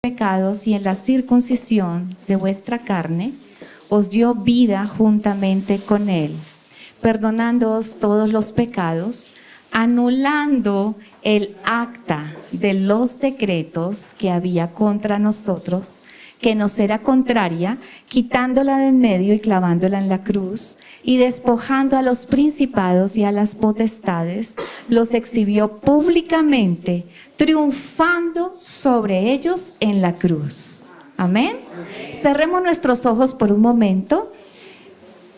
pecados y en la circuncisión de vuestra carne os dio vida juntamente con él, perdonándoos todos los pecados, anulando el acta de los decretos que había contra nosotros, que nos era contraria, quitándola de en medio y clavándola en la cruz, y despojando a los principados y a las potestades, los exhibió públicamente, triunfando sobre ellos en la cruz. Amén. Cerremos nuestros ojos por un momento.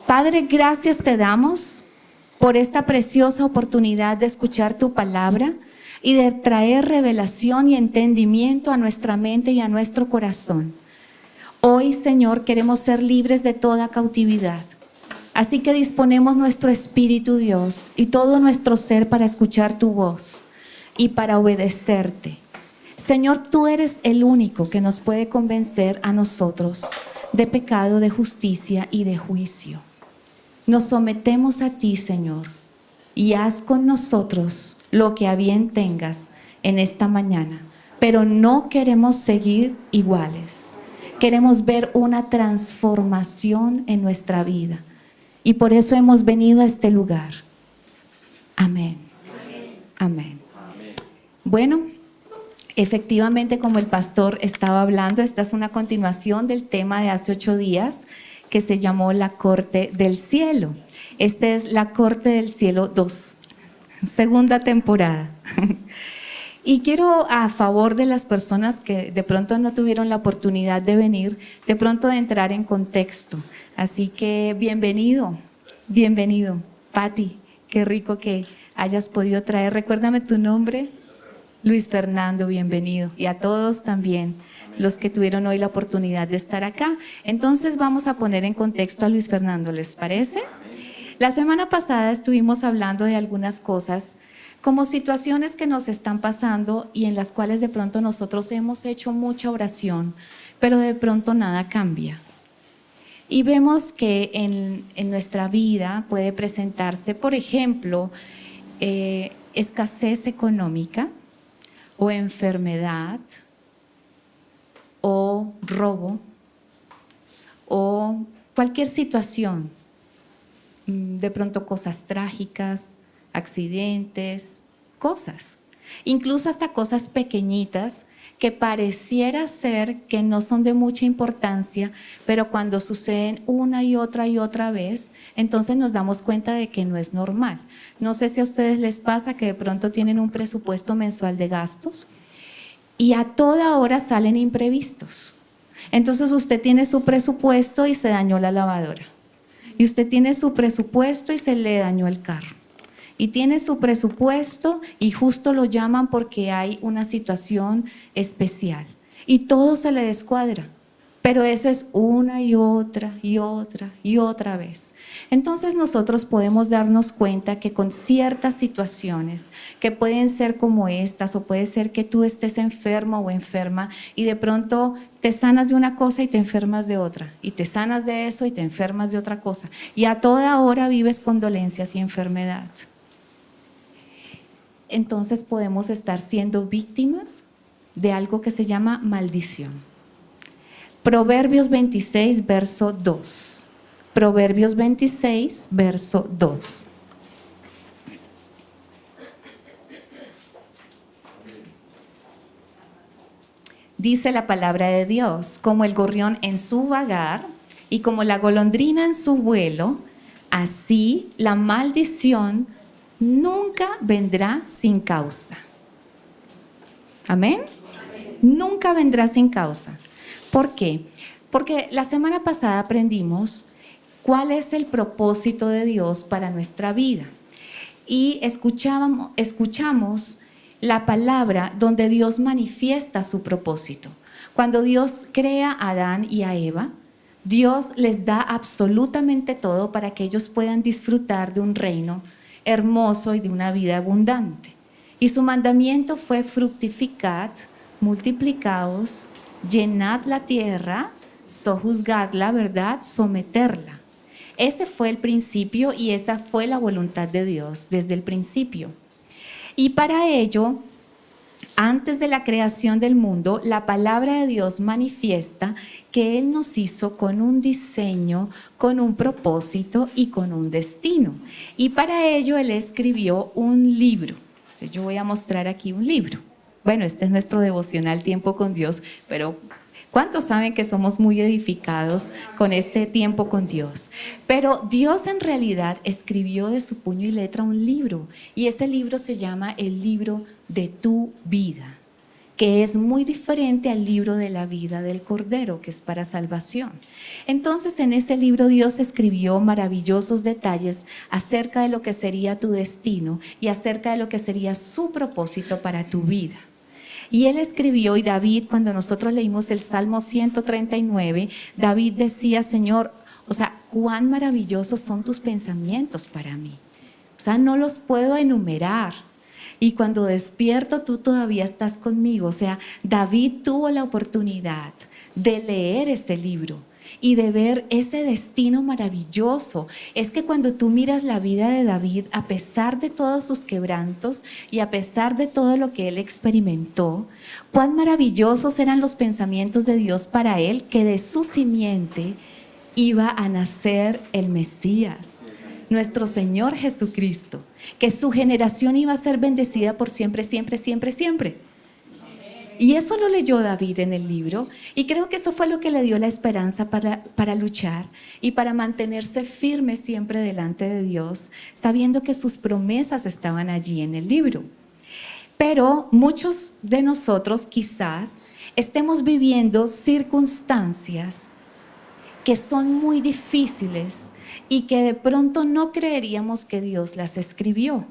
Padre, gracias te damos por esta preciosa oportunidad de escuchar tu palabra y de traer revelación y entendimiento a nuestra mente y a nuestro corazón. Hoy, Señor, queremos ser libres de toda cautividad. Así que disponemos nuestro espíritu, Dios, y todo nuestro ser para escuchar tu voz y para obedecerte. Señor, tú eres el único que nos puede convencer a nosotros de pecado, de justicia y de juicio. Nos sometemos a ti, Señor, y haz con nosotros lo que a bien tengas en esta mañana. Pero no queremos seguir iguales. Queremos ver una transformación en nuestra vida. Y por eso hemos venido a este lugar. Amén. Amén. Bueno, efectivamente, como el pastor estaba hablando, esta es una continuación del tema de hace 8 días que se llamó La Corte del Cielo. Esta es La Corte del Cielo 2, segunda temporada. Y quiero, a favor de las personas que de pronto no tuvieron la oportunidad de venir, de pronto de entrar en contexto. Así que bienvenido, Pati, qué rico que hayas podido traer. Recuérdame tu nombre. Luis Fernando, bienvenido. Y a todos también, los que tuvieron hoy la oportunidad de estar acá. Entonces vamos a poner en contexto a Luis Fernando, ¿les parece? La semana pasada estuvimos hablando de algunas cosas como situaciones que nos están pasando y en las cuales de pronto nosotros hemos hecho mucha oración, pero de pronto nada cambia. Y vemos que en nuestra vida puede presentarse, por ejemplo, escasez económica o enfermedad o robo o cualquier situación, de pronto cosas trágicas, accidentes, cosas, incluso hasta cosas pequeñitas que pareciera ser que no son de mucha importancia, pero cuando suceden una y otra vez, entonces nos damos cuenta de que no es normal. No sé si a ustedes les pasa que de pronto tienen un presupuesto mensual de gastos y a toda hora salen imprevistos. Entonces usted tiene su presupuesto y se dañó la lavadora. Y usted tiene su presupuesto y se le dañó el carro. Y tiene su presupuesto y justo lo llaman porque hay una situación especial. Y todo se le descuadra. Pero eso es una y otra vez. Entonces nosotros podemos darnos cuenta que con ciertas situaciones que pueden ser como estas, o puede ser que tú estés enfermo o enferma y de pronto te sanas de una cosa y te enfermas de otra, y te sanas de eso y te enfermas de otra cosa, y a toda hora vives con dolencias y enfermedad. Entonces podemos estar siendo víctimas de algo que se llama maldición. Proverbios 26, verso 2. Proverbios 26, verso 2. Dice la palabra de Dios: como el gorrión en su vagar y como la golondrina en su vuelo, así la maldición nunca vendrá sin causa. ¿Amén? Nunca vendrá sin causa. ¿Por qué? Porque la semana pasada aprendimos cuál es el propósito de Dios para nuestra vida. Y escuchamos la palabra donde Dios manifiesta su propósito. Cuando Dios crea a Adán y a Eva, Dios les da absolutamente todo para que ellos puedan disfrutar de un reino hermoso y de una vida abundante. Y su mandamiento fue: fructificad, multiplicaos, llenad la tierra, sojuzgadla, ¿verdad? Someterla. Ese fue el principio y esa fue la voluntad de Dios desde el principio. Y para ello, Antes de la creación del mundo, la palabra de Dios manifiesta que Él nos hizo con un diseño, con un propósito y con un destino. Y para ello Él escribió un libro. Yo voy a mostrar aquí un libro. Bueno, este es nuestro devocional Tiempo con Dios, pero ¿cuántos saben que somos muy edificados con este tiempo con Dios? Pero Dios en realidad escribió de su puño y letra un libro, y ese libro se llama el libro de tu vida, que es muy diferente al libro de la vida del Cordero, que es para salvación. Entonces, en ese libro Dios escribió maravillosos detalles acerca de lo que sería tu destino y acerca de lo que sería su propósito para tu vida. Y él escribió, y David, cuando nosotros leímos el Salmo 139, David decía, Señor, o sea, cuán maravillosos son tus pensamientos para mí. O sea, no los puedo enumerar. Y cuando despierto, tú todavía estás conmigo. O sea, David tuvo la oportunidad de leer este libro y de ver ese destino maravilloso. Es que cuando tú miras la vida de David, a pesar de todos sus quebrantos y a pesar de todo lo que él experimentó, cuán maravillosos eran los pensamientos de Dios para él, que de su simiente iba a nacer el Mesías, nuestro Señor Jesucristo, que su generación iba a ser bendecida por siempre, siempre, siempre, siempre. Y eso lo leyó David en el libro, y creo que eso fue lo que le dio la esperanza para luchar y para mantenerse firme siempre delante de Dios, sabiendo que sus promesas estaban allí en el libro. Pero muchos de nosotros quizás estemos viviendo circunstancias que son muy difíciles y que de pronto no creeríamos que Dios las escribió.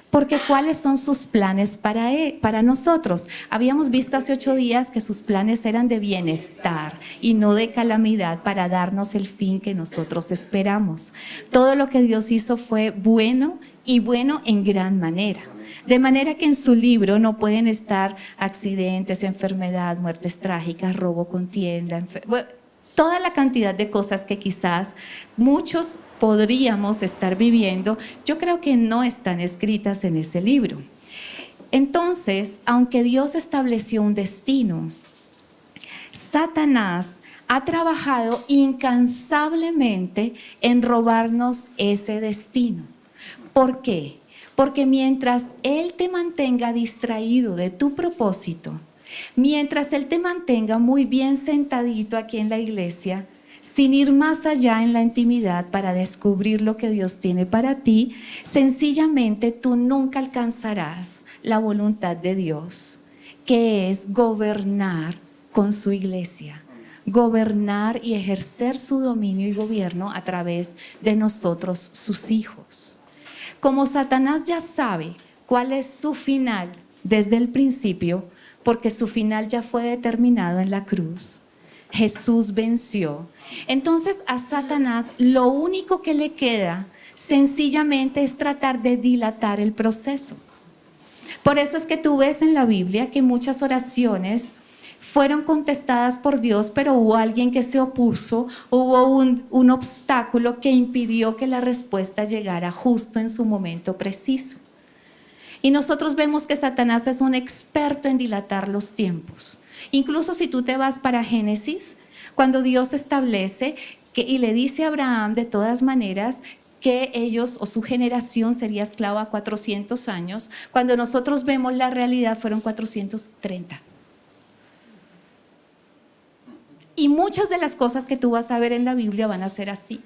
Porque ¿cuáles son sus planes para nosotros? Habíamos visto hace 8 días que sus planes eran de bienestar y no de calamidad, para darnos el fin que nosotros esperamos. Todo lo que Dios hizo fue bueno, y bueno en gran manera. De manera que en su libro no pueden estar accidentes, enfermedad, muertes trágicas, robo, contienda, toda la cantidad de cosas que quizás muchos podríamos estar viviendo, yo creo que no están escritas en ese libro. Entonces, aunque Dios estableció un destino, Satanás ha trabajado incansablemente en robarnos ese destino. ¿Por qué? Porque mientras Él te mantenga distraído de tu propósito, mientras Él te mantenga muy bien sentadito aquí en la iglesia, sin ir más allá en la intimidad para descubrir lo que Dios tiene para ti, sencillamente tú nunca alcanzarás la voluntad de Dios, que es gobernar con su iglesia, gobernar y ejercer su dominio y gobierno a través de nosotros, sus hijos. Como Satanás ya sabe cuál es su final desde el principio, porque su final ya fue determinado en la cruz, Jesús venció. Entonces a Satanás lo único que le queda sencillamente es tratar de dilatar el proceso. Por eso es que tú ves en la Biblia que muchas oraciones fueron contestadas por Dios, pero hubo alguien que se opuso, hubo un obstáculo que impidió que la respuesta llegara justo en su momento preciso. Y nosotros vemos que Satanás es un experto en dilatar los tiempos. Incluso si tú te vas para Génesis, cuando Dios establece y le dice a Abraham de todas maneras que ellos o su generación sería esclava 400 años, cuando nosotros vemos la realidad fueron 430. Y muchas de las cosas que tú vas a ver en la Biblia van a ser así.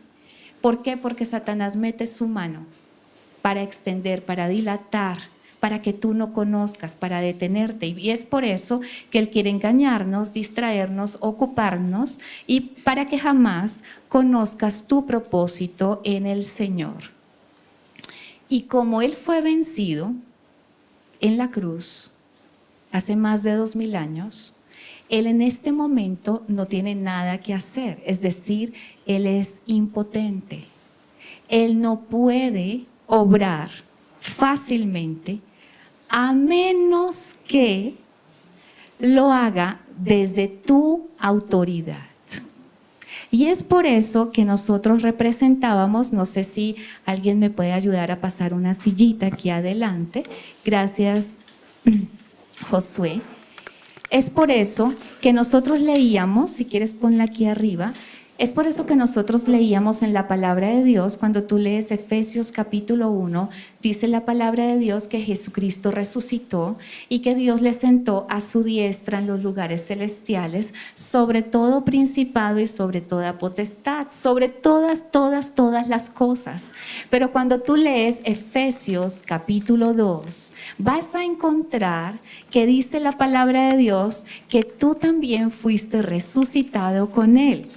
¿Por qué? Porque Satanás mete su mano para extender, para dilatar, para que tú no conozcas, para detenerte. Y es por eso que Él quiere engañarnos, distraernos, ocuparnos, y para que jamás conozcas tu propósito en el Señor. Y como Él fue vencido en la cruz hace más de 2000 años, Él en este momento no tiene nada que hacer. Es decir, Él es impotente. Él no puede obrar fácilmente a menos que lo haga desde tu autoridad. Y es por eso que nosotros representábamos, no sé si alguien me puede ayudar a pasar una sillita aquí adelante, gracias Josué. Es por eso que nosotros leíamos, si quieres ponla aquí arriba, es por eso que nosotros leíamos en la palabra de Dios, cuando tú lees Efesios capítulo 1, dice la palabra de Dios que Jesucristo resucitó y que Dios le sentó a su diestra en los lugares celestiales, sobre todo principado y sobre toda potestad, sobre todas las cosas. Pero cuando tú lees Efesios capítulo 2, vas a encontrar que dice la palabra de Dios que tú también fuiste resucitado con Él.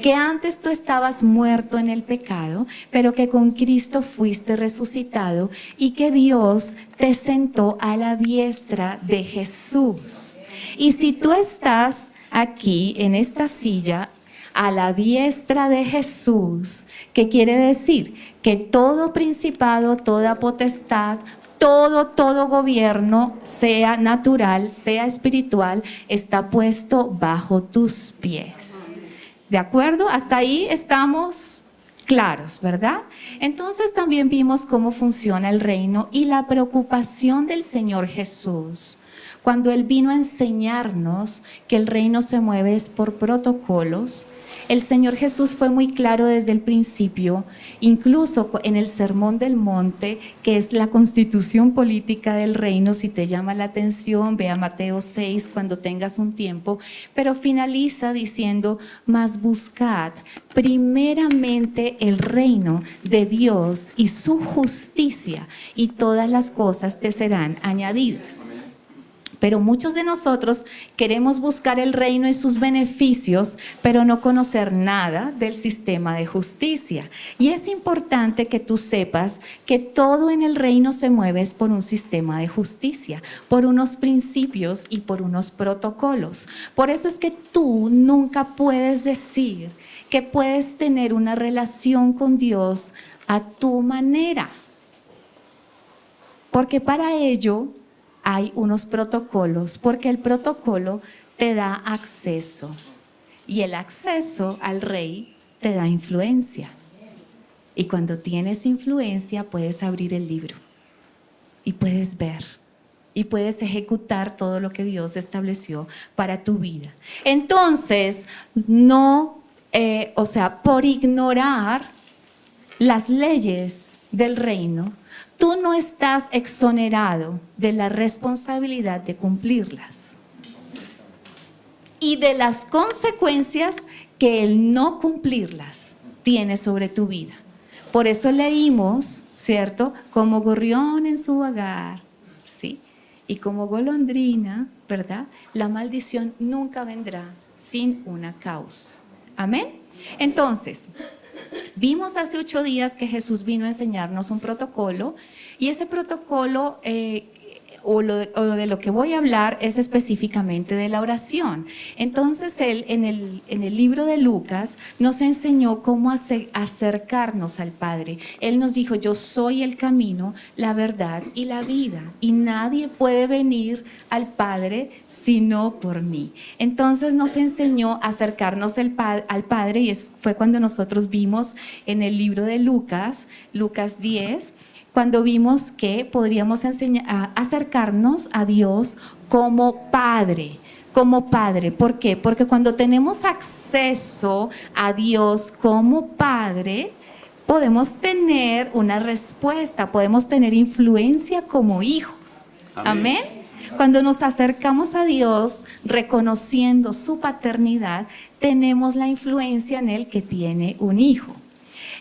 Que antes tú estabas muerto en el pecado, pero que con Cristo fuiste resucitado y que Dios te sentó a la diestra de Jesús. Y si tú estás aquí en esta silla a la diestra de Jesús, ¿qué quiere decir? Que todo principado, toda potestad, todo gobierno, sea natural, sea espiritual, está puesto bajo tus pies. ¿De acuerdo? Hasta ahí estamos claros, ¿verdad? Entonces también vimos cómo funciona el reino y la preocupación del Señor Jesús. Cuando Él vino a enseñarnos que el reino se mueve es por protocolos, el Señor Jesús fue muy claro desde el principio, incluso en el Sermón del Monte, que es la constitución política del reino. Si te llama la atención, ve a Mateo 6 cuando tengas un tiempo, pero finaliza diciendo: mas buscad primeramente el reino de Dios y su justicia, y todas las cosas te serán añadidas. Pero muchos de nosotros queremos buscar el reino y sus beneficios, pero no conocer nada del sistema de justicia. Y es importante que tú sepas que todo en el reino se mueve por un sistema de justicia, por unos principios y por unos protocolos. Por eso es que tú nunca puedes decir que puedes tener una relación con Dios a tu manera, porque para ello hay unos protocolos, porque el protocolo te da acceso y el acceso al rey te da influencia. Y cuando tienes influencia puedes abrir el libro y puedes ver y puedes ejecutar todo lo que Dios estableció para tu vida. Entonces, por ignorar las leyes del reino, tú no estás exonerado de la responsabilidad de cumplirlas y de las consecuencias que el no cumplirlas tiene sobre tu vida. Por eso leímos, ¿cierto? Como gorrión en su hogar, ¿sí? Y como golondrina, ¿verdad? La maldición nunca vendrá sin una causa. Amén. Entonces, vimos hace 8 días que Jesús vino a enseñarnos un protocolo, y ese protocolo o de lo que voy a hablar es específicamente de la oración. Entonces Él en el libro de Lucas nos enseñó cómo acercarnos al Padre. Él nos dijo: yo soy el camino, la verdad y la vida, y nadie puede venir al Padre sino por mí. Entonces nos enseñó a acercarnos al Padre, y fue cuando nosotros vimos en el libro de Lucas 10, cuando vimos que podríamos acercarnos a Dios como Padre. Como Padre, ¿por qué? Porque cuando tenemos acceso a Dios como Padre, podemos tener una respuesta, podemos tener influencia como hijos. Amén. Cuando nos acercamos a Dios reconociendo su paternidad, tenemos la influencia en Él que tiene un hijo.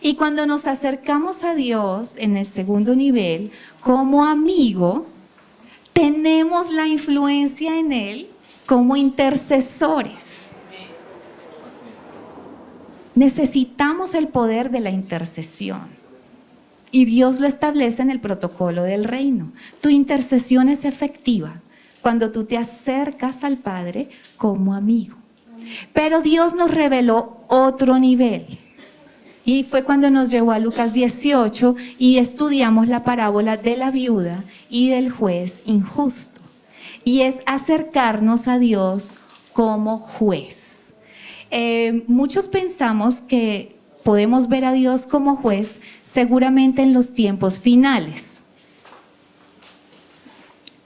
Y cuando nos acercamos a Dios en el segundo nivel como amigo, tenemos la influencia en Él como intercesores. Necesitamos el poder de la intercesión, y Dios lo establece en el protocolo del reino. Tu intercesión es efectiva cuando tú te acercas al Padre como amigo. Pero Dios nos reveló otro nivel, y fue cuando nos llevó a Lucas 18 y estudiamos la parábola de la viuda y del juez injusto. Y es acercarnos a Dios como juez. Muchos pensamos que podemos ver a Dios como juez seguramente en los tiempos finales.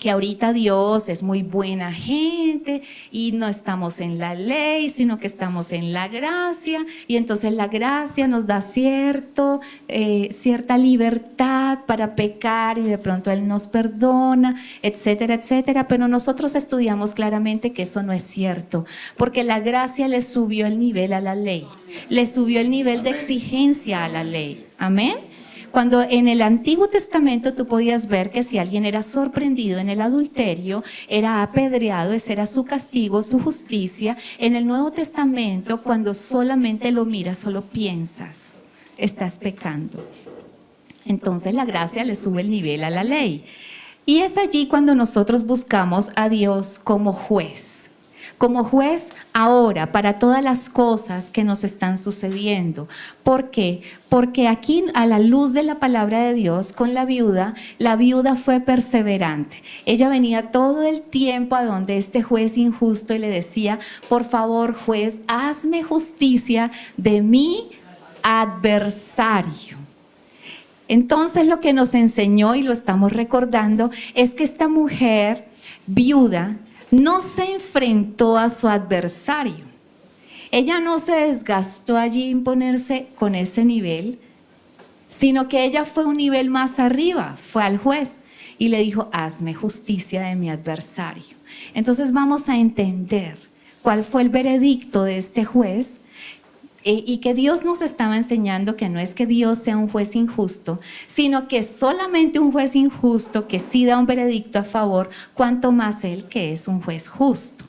que ahorita Dios es muy buena gente y no estamos en la ley, sino que estamos en la gracia, y entonces la gracia nos da cierta libertad para pecar y de pronto Él nos perdona, etcétera, etcétera, pero nosotros estudiamos claramente que eso no es cierto, porque la gracia le subió el nivel a la ley, le subió el nivel de exigencia a la ley. Amén. Cuando en el Antiguo Testamento tú podías ver que si alguien era sorprendido en el adulterio, era apedreado, ese era su castigo, su justicia. En el Nuevo Testamento, cuando solamente lo miras, solo piensas, estás pecando. Entonces la gracia le sube el nivel a la ley. Y es allí cuando nosotros buscamos a Dios como juez. Como juez ahora para todas las cosas que nos están sucediendo. ¿Por qué? Porque aquí a la luz de la palabra de Dios con la viuda fue perseverante. Ella venía todo el tiempo a donde este juez injusto y le decía, por favor juez, hazme justicia de mi adversario. Entonces lo que nos enseñó y lo estamos recordando es que esta mujer viuda no se enfrentó a su adversario. Ella no se desgastó allí en ponerse con ese nivel, sino que ella fue un nivel más arriba, fue al juez y le dijo, hazme justicia de mi adversario. Entonces vamos a entender cuál fue el veredicto de este juez y que Dios nos estaba enseñando que no es que Dios sea un juez injusto, sino que solamente un juez injusto que sí da un veredicto a favor, cuanto más Él que es un juez justo.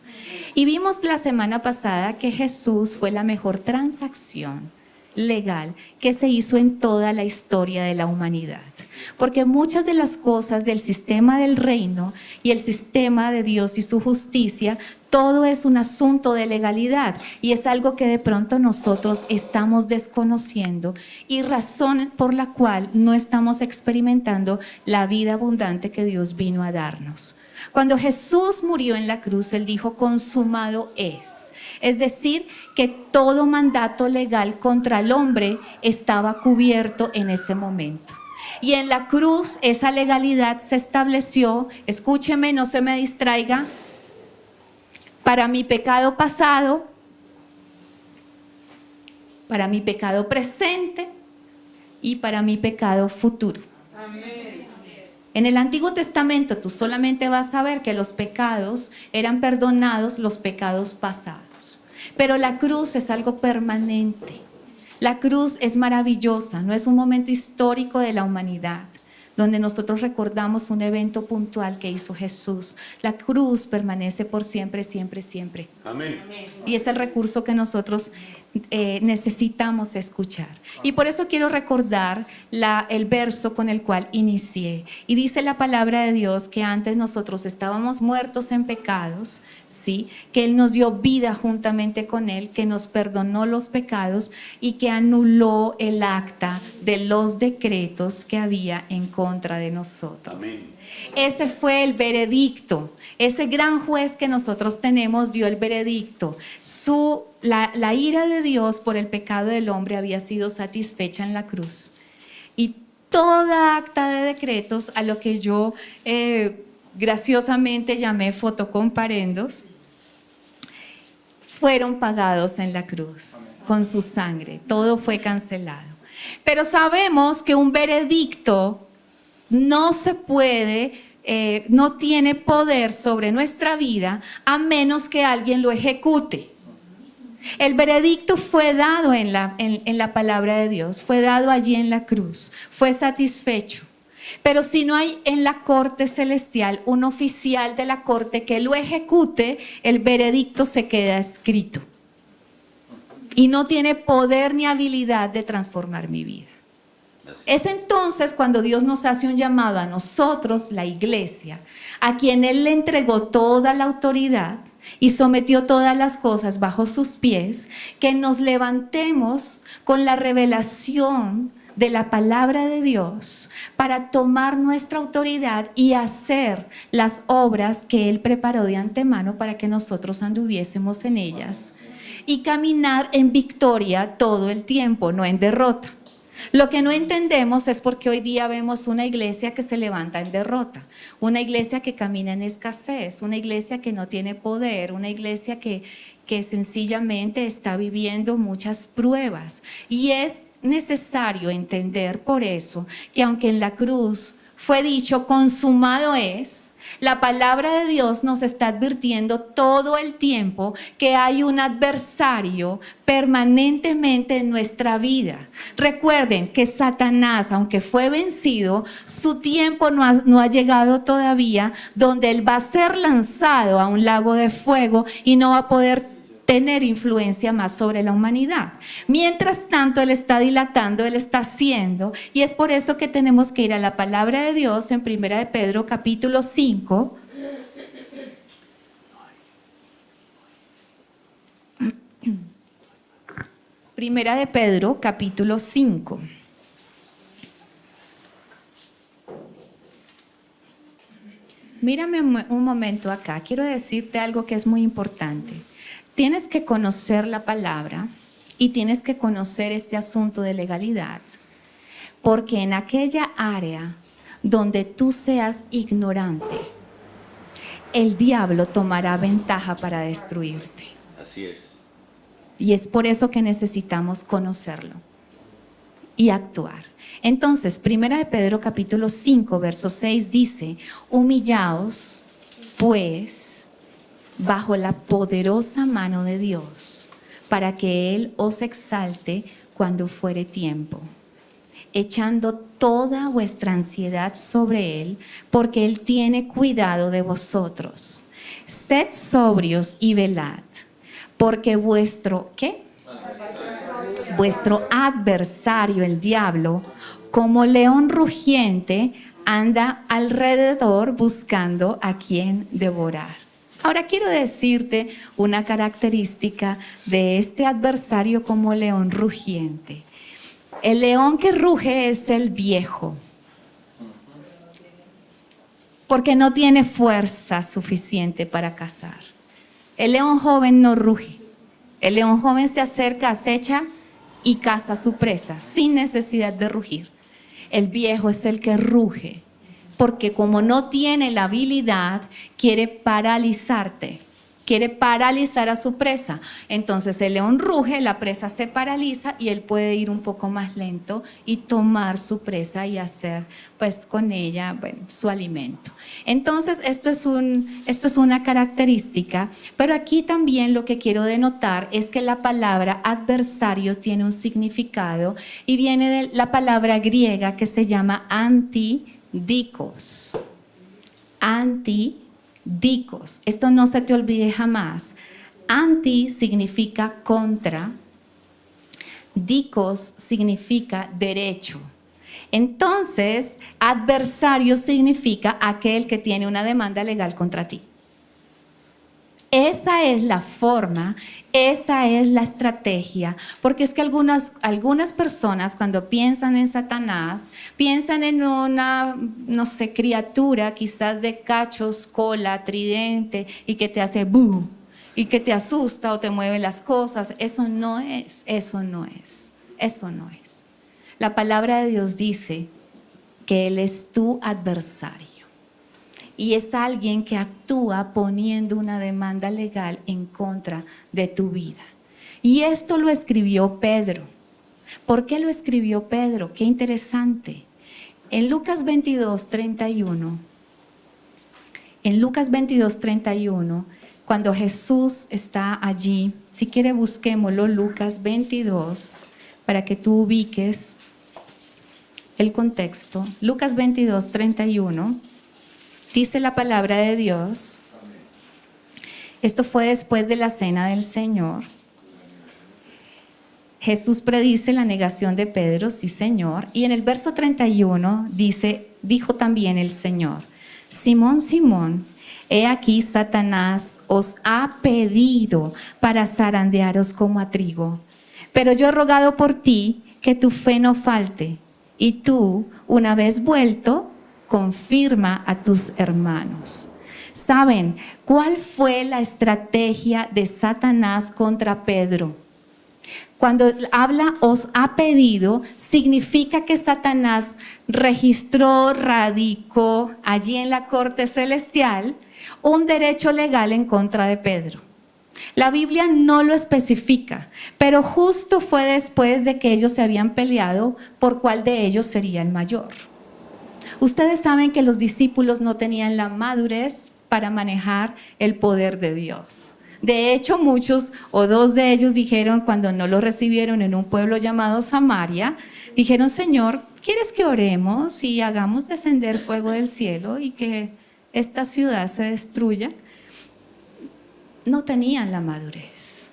Y vimos la semana pasada que Jesús fue la mejor transacción legal que se hizo en toda la historia de la humanidad. Porque muchas de las cosas del sistema del reino y el sistema de Dios y su justicia, todo es un asunto de legalidad y es algo que de pronto nosotros estamos desconociendo y razón por la cual no estamos experimentando la vida abundante que Dios vino a darnos. Cuando Jesús murió en la cruz, Él dijo, consumado es. Es decir, que todo mandato legal contra el hombre estaba cubierto en ese momento. Y en la cruz esa legalidad se estableció, escúcheme, no se me distraiga, para mi pecado pasado, para mi pecado presente y para mi pecado futuro. Amén. En el Antiguo Testamento tú solamente vas a ver que los pecados eran perdonados, los pecados pasados. Pero la cruz es algo permanente. La cruz es maravillosa, no es un momento histórico de la humanidad, donde nosotros recordamos un evento puntual que hizo Jesús. La cruz permanece por siempre, siempre, siempre. Amén. Y es el recurso que nosotros necesitamos escuchar. Y por eso quiero recordar el verso con el cual inicié. Y dice la palabra de Dios que antes nosotros estábamos muertos en pecados, ¿sí? Que Él nos dio vida juntamente con Él, que nos perdonó los pecados y que anuló el acta de los decretos que había en contra de nosotros. Amén. Ese fue el veredicto. Ese gran juez que nosotros tenemos dio el veredicto. La ira de Dios por el pecado del hombre había sido satisfecha en la cruz. Y toda acta de decretos, a lo que yo graciosamente llamé fotocomparendos, fueron pagados en la cruz con su sangre. Todo fue cancelado. Pero sabemos que un veredicto no se puede, no tiene poder sobre nuestra vida a menos que alguien lo ejecute. El veredicto fue dado en la palabra de Dios, fue dado allí en la cruz, fue satisfecho. Pero si no hay en la corte celestial un oficial de la corte que lo ejecute, el veredicto se queda escrito y no tiene poder ni habilidad de transformar mi vida. Es entonces cuando Dios nos hace un llamado a nosotros, la iglesia, a quien Él le entregó toda la autoridad y sometió todas las cosas bajo sus pies, que nos levantemos con la revelación de la palabra de Dios para tomar nuestra autoridad y hacer las obras que Él preparó de antemano para que nosotros anduviésemos en ellas y caminar en victoria todo el tiempo, no en derrota. Lo que no entendemos es porque hoy día vemos una iglesia que se levanta en derrota, una iglesia que camina en escasez, una iglesia que no tiene poder, una iglesia que sencillamente está viviendo muchas pruebas. Y es necesario entender por eso que aunque en la cruz fue dicho consumado es, la palabra de Dios nos está advirtiendo todo el tiempo que hay un adversario permanentemente en nuestra vida. Recuerden que Satanás, aunque fue vencido, su tiempo no ha llegado todavía, donde él va a ser lanzado a un lago de fuego y no va a poder tener influencia más sobre la humanidad. Mientras tanto, él está dilatando, él está haciendo, y es por eso que tenemos que ir a la palabra de Dios en Primera de Pedro capítulo 5. Primera de Pedro capítulo 5. Mírame un momento acá, quiero decirte algo que es muy importante. Tienes que conocer la palabra y tienes que conocer este asunto de legalidad, porque en aquella área donde tú seas ignorante, el diablo tomará ventaja para destruirte. Así es. Y es por eso que necesitamos conocerlo y actuar. Entonces, Primera de Pedro capítulo 5, verso 6 dice: humillaos, pues, bajo la poderosa mano de Dios, para que Él os exalte cuando fuere tiempo, echando toda vuestra ansiedad sobre Él, porque Él tiene cuidado de vosotros. Sed sobrios y velad, porque vuestro, ¿qué? Vuestro adversario, el diablo, como león rugiente, anda alrededor buscando a quien devorar. Ahora quiero decirte una característica de este adversario como león rugiente. El león que ruge es el viejo, porque no tiene fuerza suficiente para cazar. El león joven no ruge. El león joven se acerca, acecha y caza su presa sin necesidad de rugir. El viejo es el que ruge, porque como no tiene la habilidad, quiere paralizarte, quiere paralizar a su presa. Entonces el león ruge, la presa se paraliza y él puede ir un poco más lento y tomar su presa y hacer pues con ella, bueno, su alimento. Entonces esto es una característica, pero aquí también lo que quiero denotar es que la palabra adversario tiene un significado y viene de la palabra griega que se llama antidikos. Antidikos. Esto no se te olvide jamás. Anti significa contra. Dikos significa derecho. Entonces, adversario significa aquel que tiene una demanda legal contra ti. Esa es la forma, esa es la estrategia, porque es que algunas personas cuando piensan en Satanás, piensan en una, no sé, criatura quizás de cachos, cola, tridente y que te hace bú y que te asusta o te mueve las cosas. Eso no es. La palabra de Dios dice que Él es tu adversario. Y es alguien que actúa poniendo una demanda legal en contra de tu vida. Y esto lo escribió Pedro. ¿Por qué lo escribió Pedro? Qué interesante. En Lucas 22:31, cuando Jesús está allí, si quiere busquémoslo, Lucas 22, para que tú ubiques el contexto. Lucas 22:31. Dice la palabra de Dios, esto fue después de la cena del Señor. Jesús predice la negación de Pedro, sí Señor, y en el verso 31 dijo también el Señor: Simón, Simón, he aquí Satanás os ha pedido para zarandearos como a trigo, pero yo he rogado por ti que tu fe no falte, y tú, una vez vuelto, confirma a tus hermanos. ¿Saben cuál fue la estrategia de Satanás contra Pedro? Cuando habla os ha pedido, significa que Satanás registró, radicó allí en la corte celestial un derecho legal en contra de Pedro. La Biblia no lo especifica, pero justo fue después de que ellos se habían peleado por cuál de ellos sería el mayor. Ustedes saben que los discípulos no tenían la madurez para manejar el poder de Dios. De hecho, muchos o dos de ellos dijeron, cuando no lo recibieron en un pueblo llamado Samaria, dijeron: Señor, ¿quieres que oremos y hagamos descender fuego del cielo y que esta ciudad se destruya? No tenían la madurez,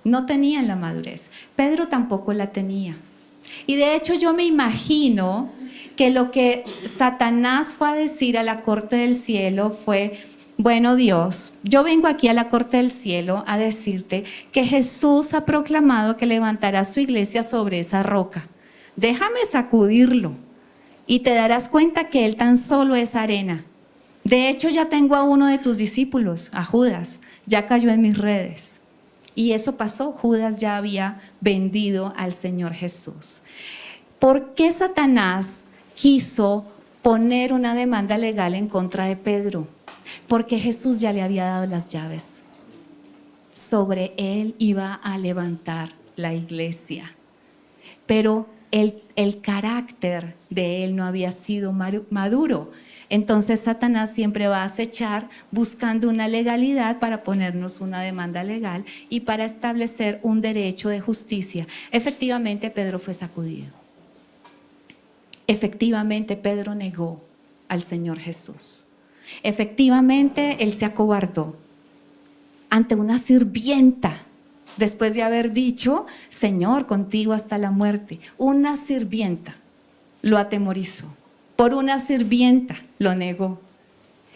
no tenían la madurez. Pedro tampoco la tenía. Y de hecho yo me imagino que lo que Satanás fue a decir a la corte del cielo fue: bueno, Dios, yo vengo aquí a la corte del cielo a decirte que Jesús ha proclamado que levantará su iglesia sobre esa roca. Déjame sacudirlo y te darás cuenta que él tan solo es arena. De hecho, ya tengo a uno de tus discípulos, a Judas, ya cayó en mis redes. Y eso pasó, Judas ya había vendido al Señor Jesús. ¿Por qué Satanás quiso poner una demanda legal en contra de Pedro? Porque Jesús ya le había dado las llaves. Sobre él iba a levantar la iglesia. Pero el carácter de él no había sido maduro. Entonces Satanás siempre va a acechar buscando una legalidad para ponernos una demanda legal y para establecer un derecho de justicia. Efectivamente, Pedro fue sacudido. Efectivamente, Pedro negó al Señor Jesús. Efectivamente, él se acobardó ante una sirvienta, después de haber dicho: Señor, contigo hasta la muerte. Una sirvienta lo atemorizó, por una sirvienta lo negó.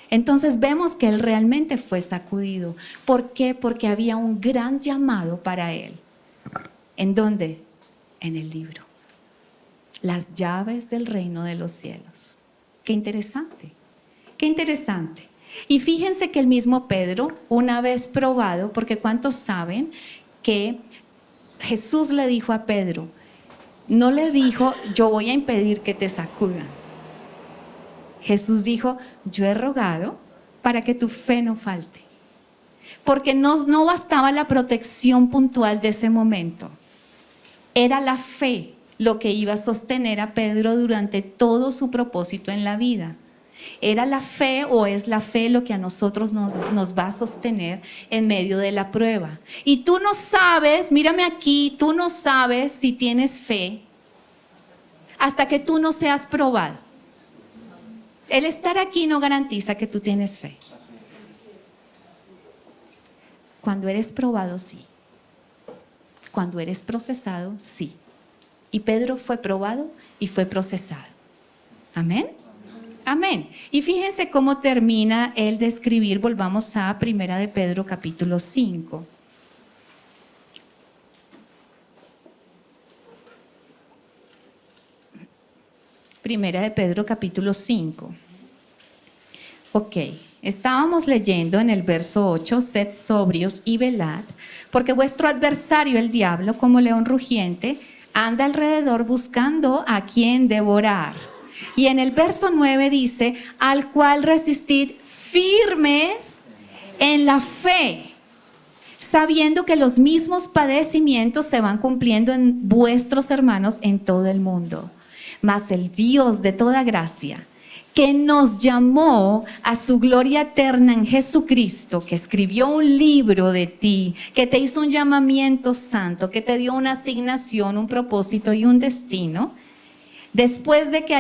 Entonces vemos que él realmente fue sacudido. ¿Por qué? Porque había un gran llamado para él. ¿En dónde? En el libro. Las llaves del reino de los cielos. Qué interesante. Qué interesante. Y fíjense que el mismo Pedro, una vez probado, porque ¿cuántos saben que Jesús le dijo a Pedro? No le dijo: yo voy a impedir que te sacudan. Jesús dijo: yo he rogado para que tu fe no falte. Porque no bastaba la protección puntual de ese momento. Era la fe lo que iba a sostener a Pedro durante todo su propósito en la vida. Era la fe, o es la fe, lo que a nosotros nos va a sostener en medio de la prueba. Y tú no sabes, mírame aquí, tú no sabes si tienes fe hasta que tú no seas probado. El estar aquí no garantiza que tú tienes fe. Cuando eres probado, sí. Cuando eres procesado, sí. Y Pedro fue probado y fue procesado. Amén. Amén. Y fíjense cómo termina él de escribir. Volvamos a Primera de Pedro capítulo 5. Primera de Pedro capítulo 5. Ok, estábamos leyendo en el verso 8: sed sobrios y velad, porque vuestro adversario el diablo, como león rugiente, anda alrededor buscando a quien devorar. Y en el verso 9 dice: al cual resistid firmes en la fe, sabiendo que los mismos padecimientos se van cumpliendo en vuestros hermanos en todo el mundo. Mas el Dios de toda gracia, que nos llamó a su gloria eterna en Jesucristo, que escribió un libro de ti, que te hizo un llamamiento santo, que te dio una asignación, un propósito y un destino, después de que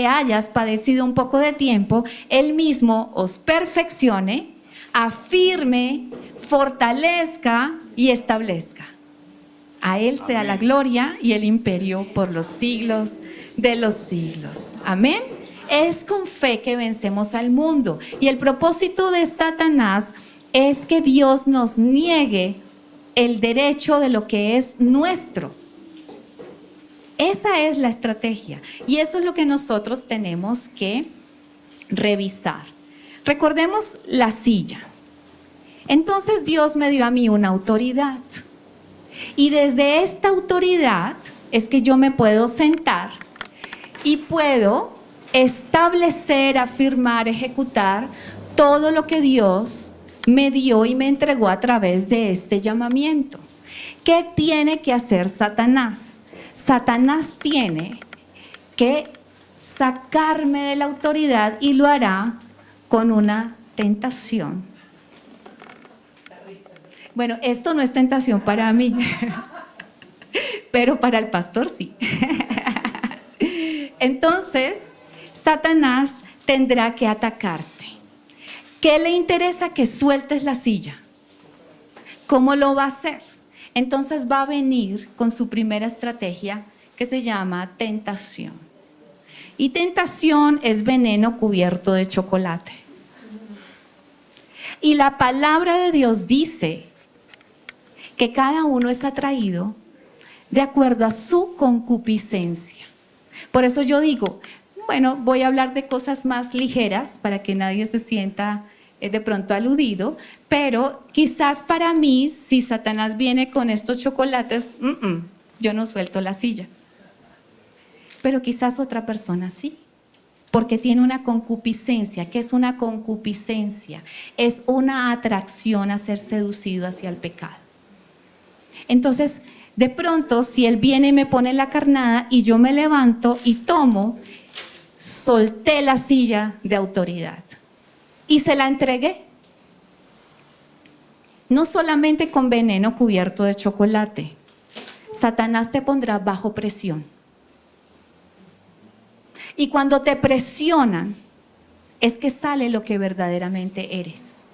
hayas padecido un poco de tiempo, Él mismo os perfeccione, afirme, fortalezca y establezca. A Él sea la gloria y el imperio por los siglos de los siglos. Amén. Es con fe que vencemos al mundo. Y el propósito de Satanás es que Dios nos niegue el derecho de lo que es nuestro. Esa es la estrategia. Y eso es lo que nosotros tenemos que revisar. Recordemos la silla. Entonces Dios me dio a mí una autoridad. Y desde esta autoridad es que yo me puedo sentar y puedo establecer, afirmar, ejecutar todo lo que Dios me dio y me entregó a través de este llamamiento. ¿Qué tiene que hacer Satanás? Satanás tiene que sacarme de la autoridad y lo hará con una tentación. Bueno, esto no es tentación para mí, pero para el pastor sí. Entonces, Satanás tendrá que atacarte. ¿Qué le interesa? Que sueltes la silla. ¿Cómo lo va a hacer? Entonces va a venir con su primera estrategia que se llama tentación. Y tentación es veneno cubierto de chocolate. Y la palabra de Dios dice que cada uno es atraído de acuerdo a su concupiscencia. Por eso yo digo, bueno, voy a hablar de cosas más ligeras para que nadie se sienta de pronto aludido, pero quizás para mí, si Satanás viene con estos chocolates, yo no suelto la silla. Pero quizás otra persona sí, porque tiene una concupiscencia. ¿Qué es una concupiscencia? Es una atracción a ser seducido hacia el pecado. Entonces, de pronto, si él viene y me pone la carnada y yo me levanto y tomo, solté la silla de autoridad y se la entregué. No solamente con veneno cubierto de chocolate, Satanás te pondrá bajo presión. Y cuando te presionan, es que sale lo que verdaderamente eres.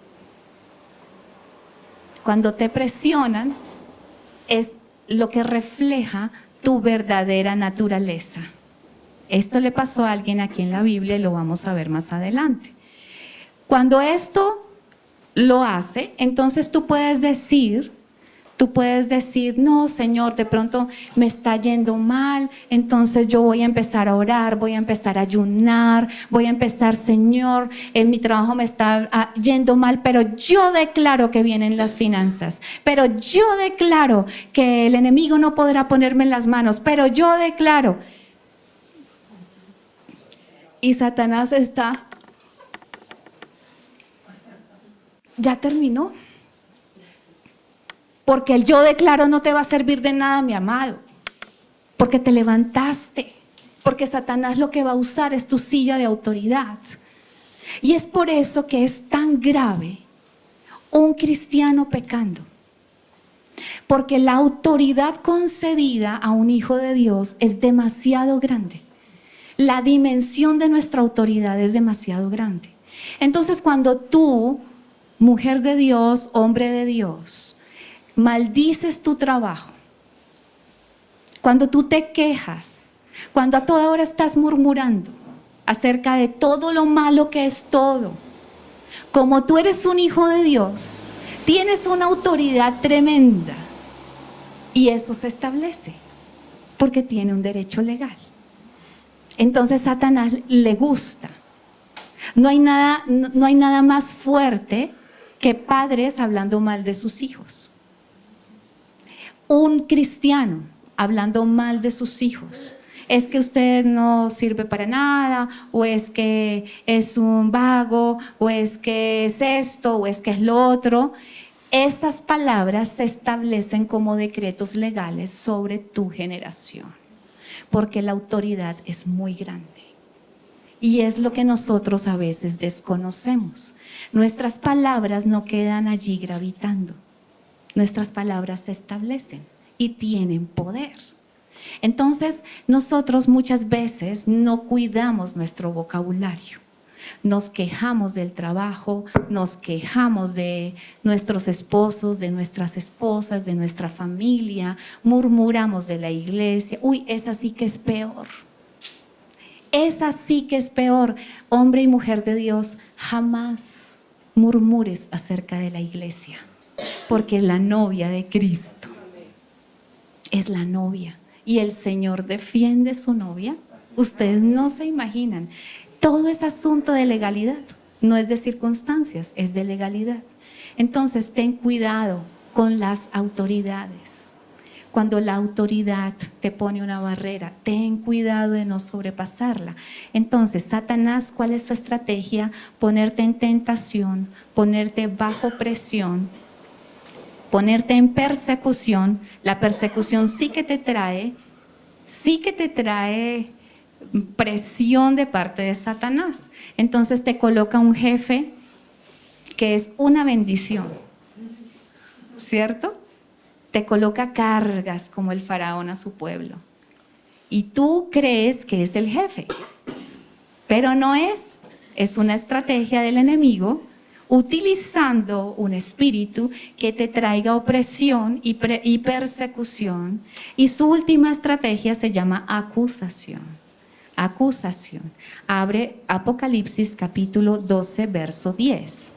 Cuando te presionan, es lo que refleja tu verdadera naturaleza. Esto le pasó a alguien aquí en la Biblia y lo vamos a ver más adelante. Cuando esto lo hace, entonces tú puedes decir, no, Señor, de pronto me está yendo mal, entonces yo voy a empezar a orar, voy a empezar a ayunar, voy a empezar, Señor, en mi trabajo me está yendo mal, pero yo declaro que vienen las finanzas, pero yo declaro que el enemigo no podrá ponerme en las manos, pero yo declaro. Y Satanás está, ya terminó. Porque el yo declaro no te va a servir de nada, mi amado. Porque te levantaste. Porque Satanás lo que va a usar es tu silla de autoridad. Y es por eso que es tan grave un cristiano pecando. Porque la autoridad concedida a un hijo de Dios es demasiado grande. La dimensión de nuestra autoridad es demasiado grande. Entonces, cuando tú, mujer de Dios, hombre de Dios, maldices tu trabajo, cuando tú te quejas, cuando a toda hora estás murmurando acerca de todo lo malo que es todo, como tú eres un hijo de Dios, tienes una autoridad tremenda y eso se establece porque tiene un derecho legal. Entonces Satanás le gusta. No hay nada más fuerte que padres hablando mal de sus hijos. Un cristiano hablando mal de sus hijos. Es que usted no sirve para nada, o es que es un vago, o es que es esto, o es que es lo otro. Esas palabras se establecen como decretos legales sobre tu generación, porque la autoridad es muy grande. Y es lo que nosotros a veces desconocemos. Nuestras palabras no quedan allí gravitando. Nuestras palabras se establecen y tienen poder. Entonces, nosotros muchas veces no cuidamos nuestro vocabulario. Nos quejamos del trabajo, nos quejamos de nuestros esposos, de nuestras esposas, de nuestra familia, murmuramos de la iglesia. Uy, esa sí que es peor. Esa sí que es peor. Hombre y mujer de Dios, jamás murmures acerca de la iglesia, porque es la novia de Cristo. Es la novia. Y el Señor defiende su novia. Ustedes no se imaginan. Todo es asunto de legalidad. No es de circunstancias, es de legalidad. Entonces, ten cuidado con las autoridades. cuando la autoridad te pone una barrera. Ten cuidado de no sobrepasarla. Entonces, Satanás, ¿cuál es su estrategia? Ponerte en tentación, ponerte bajo presión, ponerte en persecución. La persecución sí que te trae presión de parte de Satanás. Entonces te coloca un jefe que es una bendición, ¿cierto? Te coloca cargas como el faraón a su pueblo. Y tú crees que es el jefe, pero no es. Es una estrategia del enemigo utilizando un espíritu que te traiga opresión y persecución. Y su última estrategia se llama acusación. Acusación. Abre Apocalipsis capítulo 12, verso 10.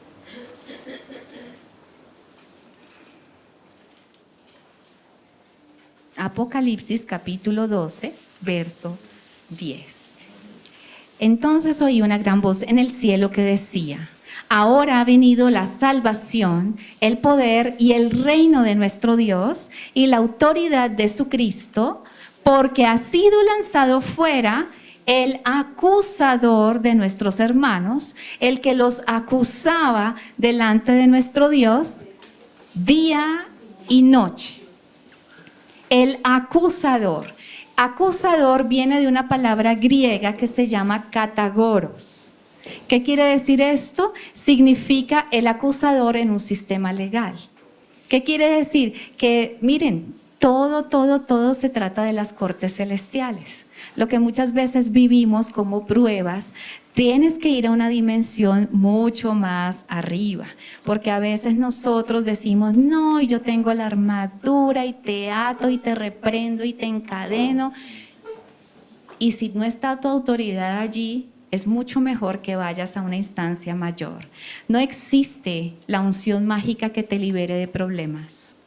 Apocalipsis capítulo 12, verso 10. Entonces oí una gran voz en el cielo que decía: ahora ha venido la salvación, el poder y el reino de nuestro Dios y la autoridad de su Cristo, porque ha sido lanzado fuera el acusador de nuestros hermanos, el que los acusaba delante de nuestro Dios día y noche. El acusador. Acusador viene de una palabra griega que se llama katagoros. ¿Qué quiere decir esto? Significa el acusador en un sistema legal. ¿Qué quiere decir? Que miren, todo se trata de las cortes celestiales. Lo que muchas veces vivimos como pruebas, tienes que ir a una dimensión mucho más arriba, porque a veces nosotros decimos, no, yo tengo la armadura y te ato y te reprendo y te encadeno. Y si no está tu autoridad allí, es mucho mejor que vayas a una instancia mayor. No existe la unción mágica que te libere de problemas.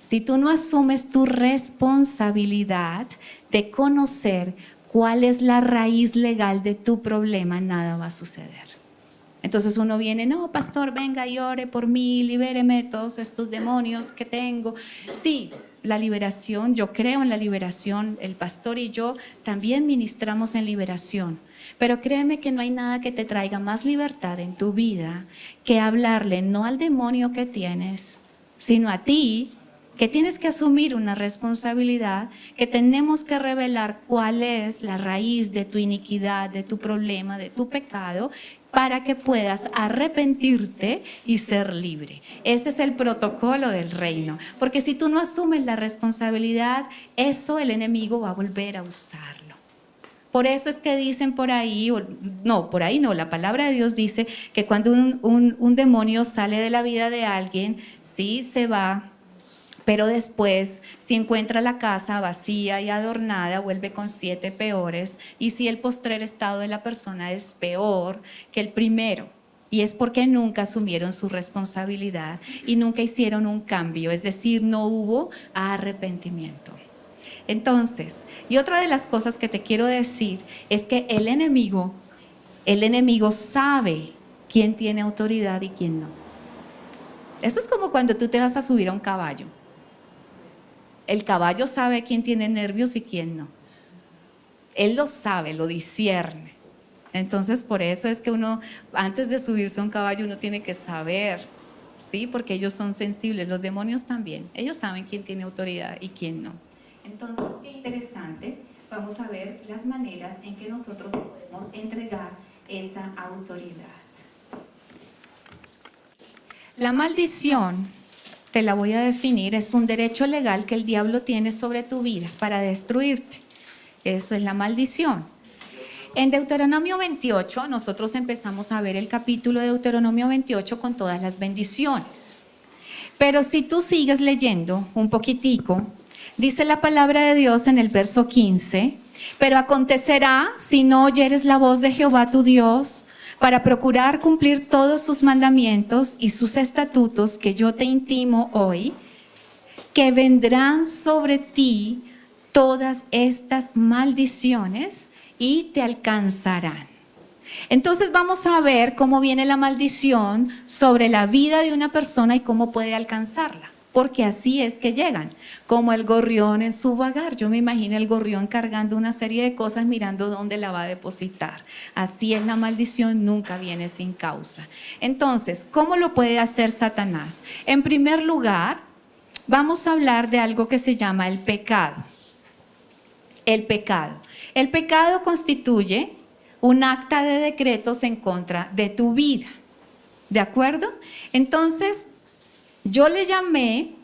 Si tú no asumes tu responsabilidad de conocer cuál es la raíz legal de tu problema, nada va a suceder. Entonces uno viene, no, pastor, venga y ore por mí, libéreme de todos estos demonios que tengo. Sí, la liberación, yo creo en la liberación, el pastor y yo también ministramos en liberación. Pero créeme que no hay nada que te traiga más libertad en tu vida que hablarle no al demonio que tienes, sino a ti, que tienes que asumir una responsabilidad, que tenemos que revelar cuál es la raíz de tu iniquidad, de tu problema, de tu pecado, para que puedas arrepentirte y ser libre. Ese es el protocolo del reino, porque si tú no asumes la responsabilidad, eso el enemigo va a volver a usarlo. Por eso es que dicen por ahí no, la palabra de Dios dice que cuando un demonio sale de la vida de alguien, sí, se va, pero después, si encuentra la casa vacía y adornada, vuelve con 7 peores. Y si el postrer estado de la persona es peor que el primero. Y es porque nunca asumieron su responsabilidad y nunca hicieron un cambio. Es decir, no hubo arrepentimiento. Entonces, y otra de las cosas que te quiero decir es que el enemigo sabe quién tiene autoridad y quién no. Eso es como cuando tú te vas a subir a un caballo. El caballo sabe quién tiene nervios y quién no. Él lo sabe, lo discierne. Entonces, por eso es que uno, antes de subirse a un caballo, uno tiene que saber, ¿sí? Porque ellos son sensibles, los demonios también. Ellos saben quién tiene autoridad y quién no. Entonces, qué interesante. Vamos a ver las maneras en que nosotros podemos entregar esa autoridad. La maldición, te la voy a definir, es un derecho legal que el diablo tiene sobre tu vida para destruirte. Eso es la maldición. En Deuteronomio 28, nosotros empezamos a ver el capítulo de Deuteronomio 28 con todas las bendiciones. Pero si tú sigues leyendo un poquitico, dice la palabra de Dios en el verso 15, pero acontecerá si no oyeres la voz de Jehová tu Dios, para procurar cumplir todos sus mandamientos y sus estatutos que yo te intimo hoy, que vendrán sobre ti todas estas maldiciones y te alcanzarán. Entonces vamos a ver cómo viene la maldición sobre la vida de una persona y cómo puede alcanzarla. porque así es que llegan, como el gorrión en su vagar. Yo me imagino el gorrión cargando una serie de cosas mirando dónde la va a depositar. Así es la maldición, nunca viene sin causa. Entonces, ¿cómo lo puede hacer Satanás? En primer lugar, vamos a hablar de algo que se llama el pecado. El pecado. El pecado constituye un acta de decretos en contra de tu vida. ¿De acuerdo? Entonces, yo le llamé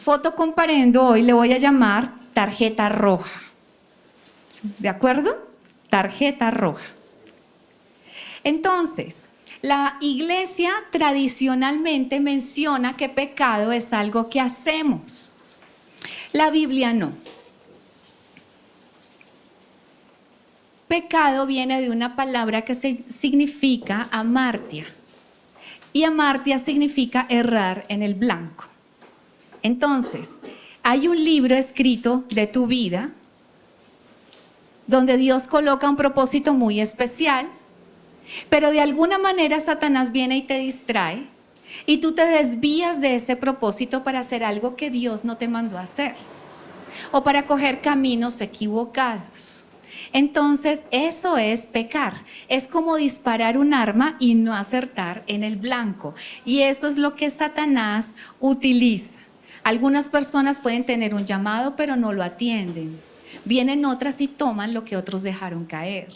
foto comparendo, hoy le voy a llamar tarjeta roja. ¿De acuerdo? Tarjeta roja. Entonces, la iglesia tradicionalmente menciona que pecado es algo que hacemos. La Biblia no. Pecado viene de una palabra que significa amartia. Y amartia significa errar en el blanco. Entonces, hay un libro escrito de tu vida donde Dios coloca un propósito muy especial, pero de alguna manera Satanás viene y te distrae y tú te desvías de ese propósito para hacer algo que Dios no te mandó a hacer o para coger caminos equivocados. Entonces, eso es pecar. Es como disparar un arma y no acertar en el blanco. Y eso es lo que Satanás utiliza. Algunas personas pueden tener un llamado, pero no lo atienden. Vienen otras y toman lo que otros dejaron caer.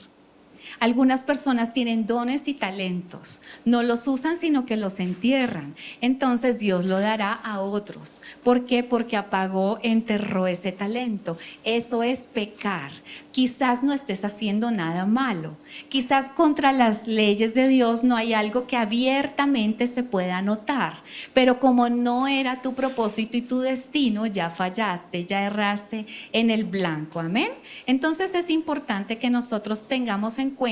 Algunas personas tienen dones y talentos, no los usan sino que los entierran. Entonces Dios lo dará a otros. ¿Por qué? Porque apagó, enterró ese talento. Eso es pecar. Quizás no estés haciendo nada malo. Quizás contra las leyes de Dios no hay algo que abiertamente se pueda notar. Pero como no era tu propósito y tu destino, ya fallaste, ya erraste en el blanco. Amén. Entonces es importante que nosotros tengamos en cuenta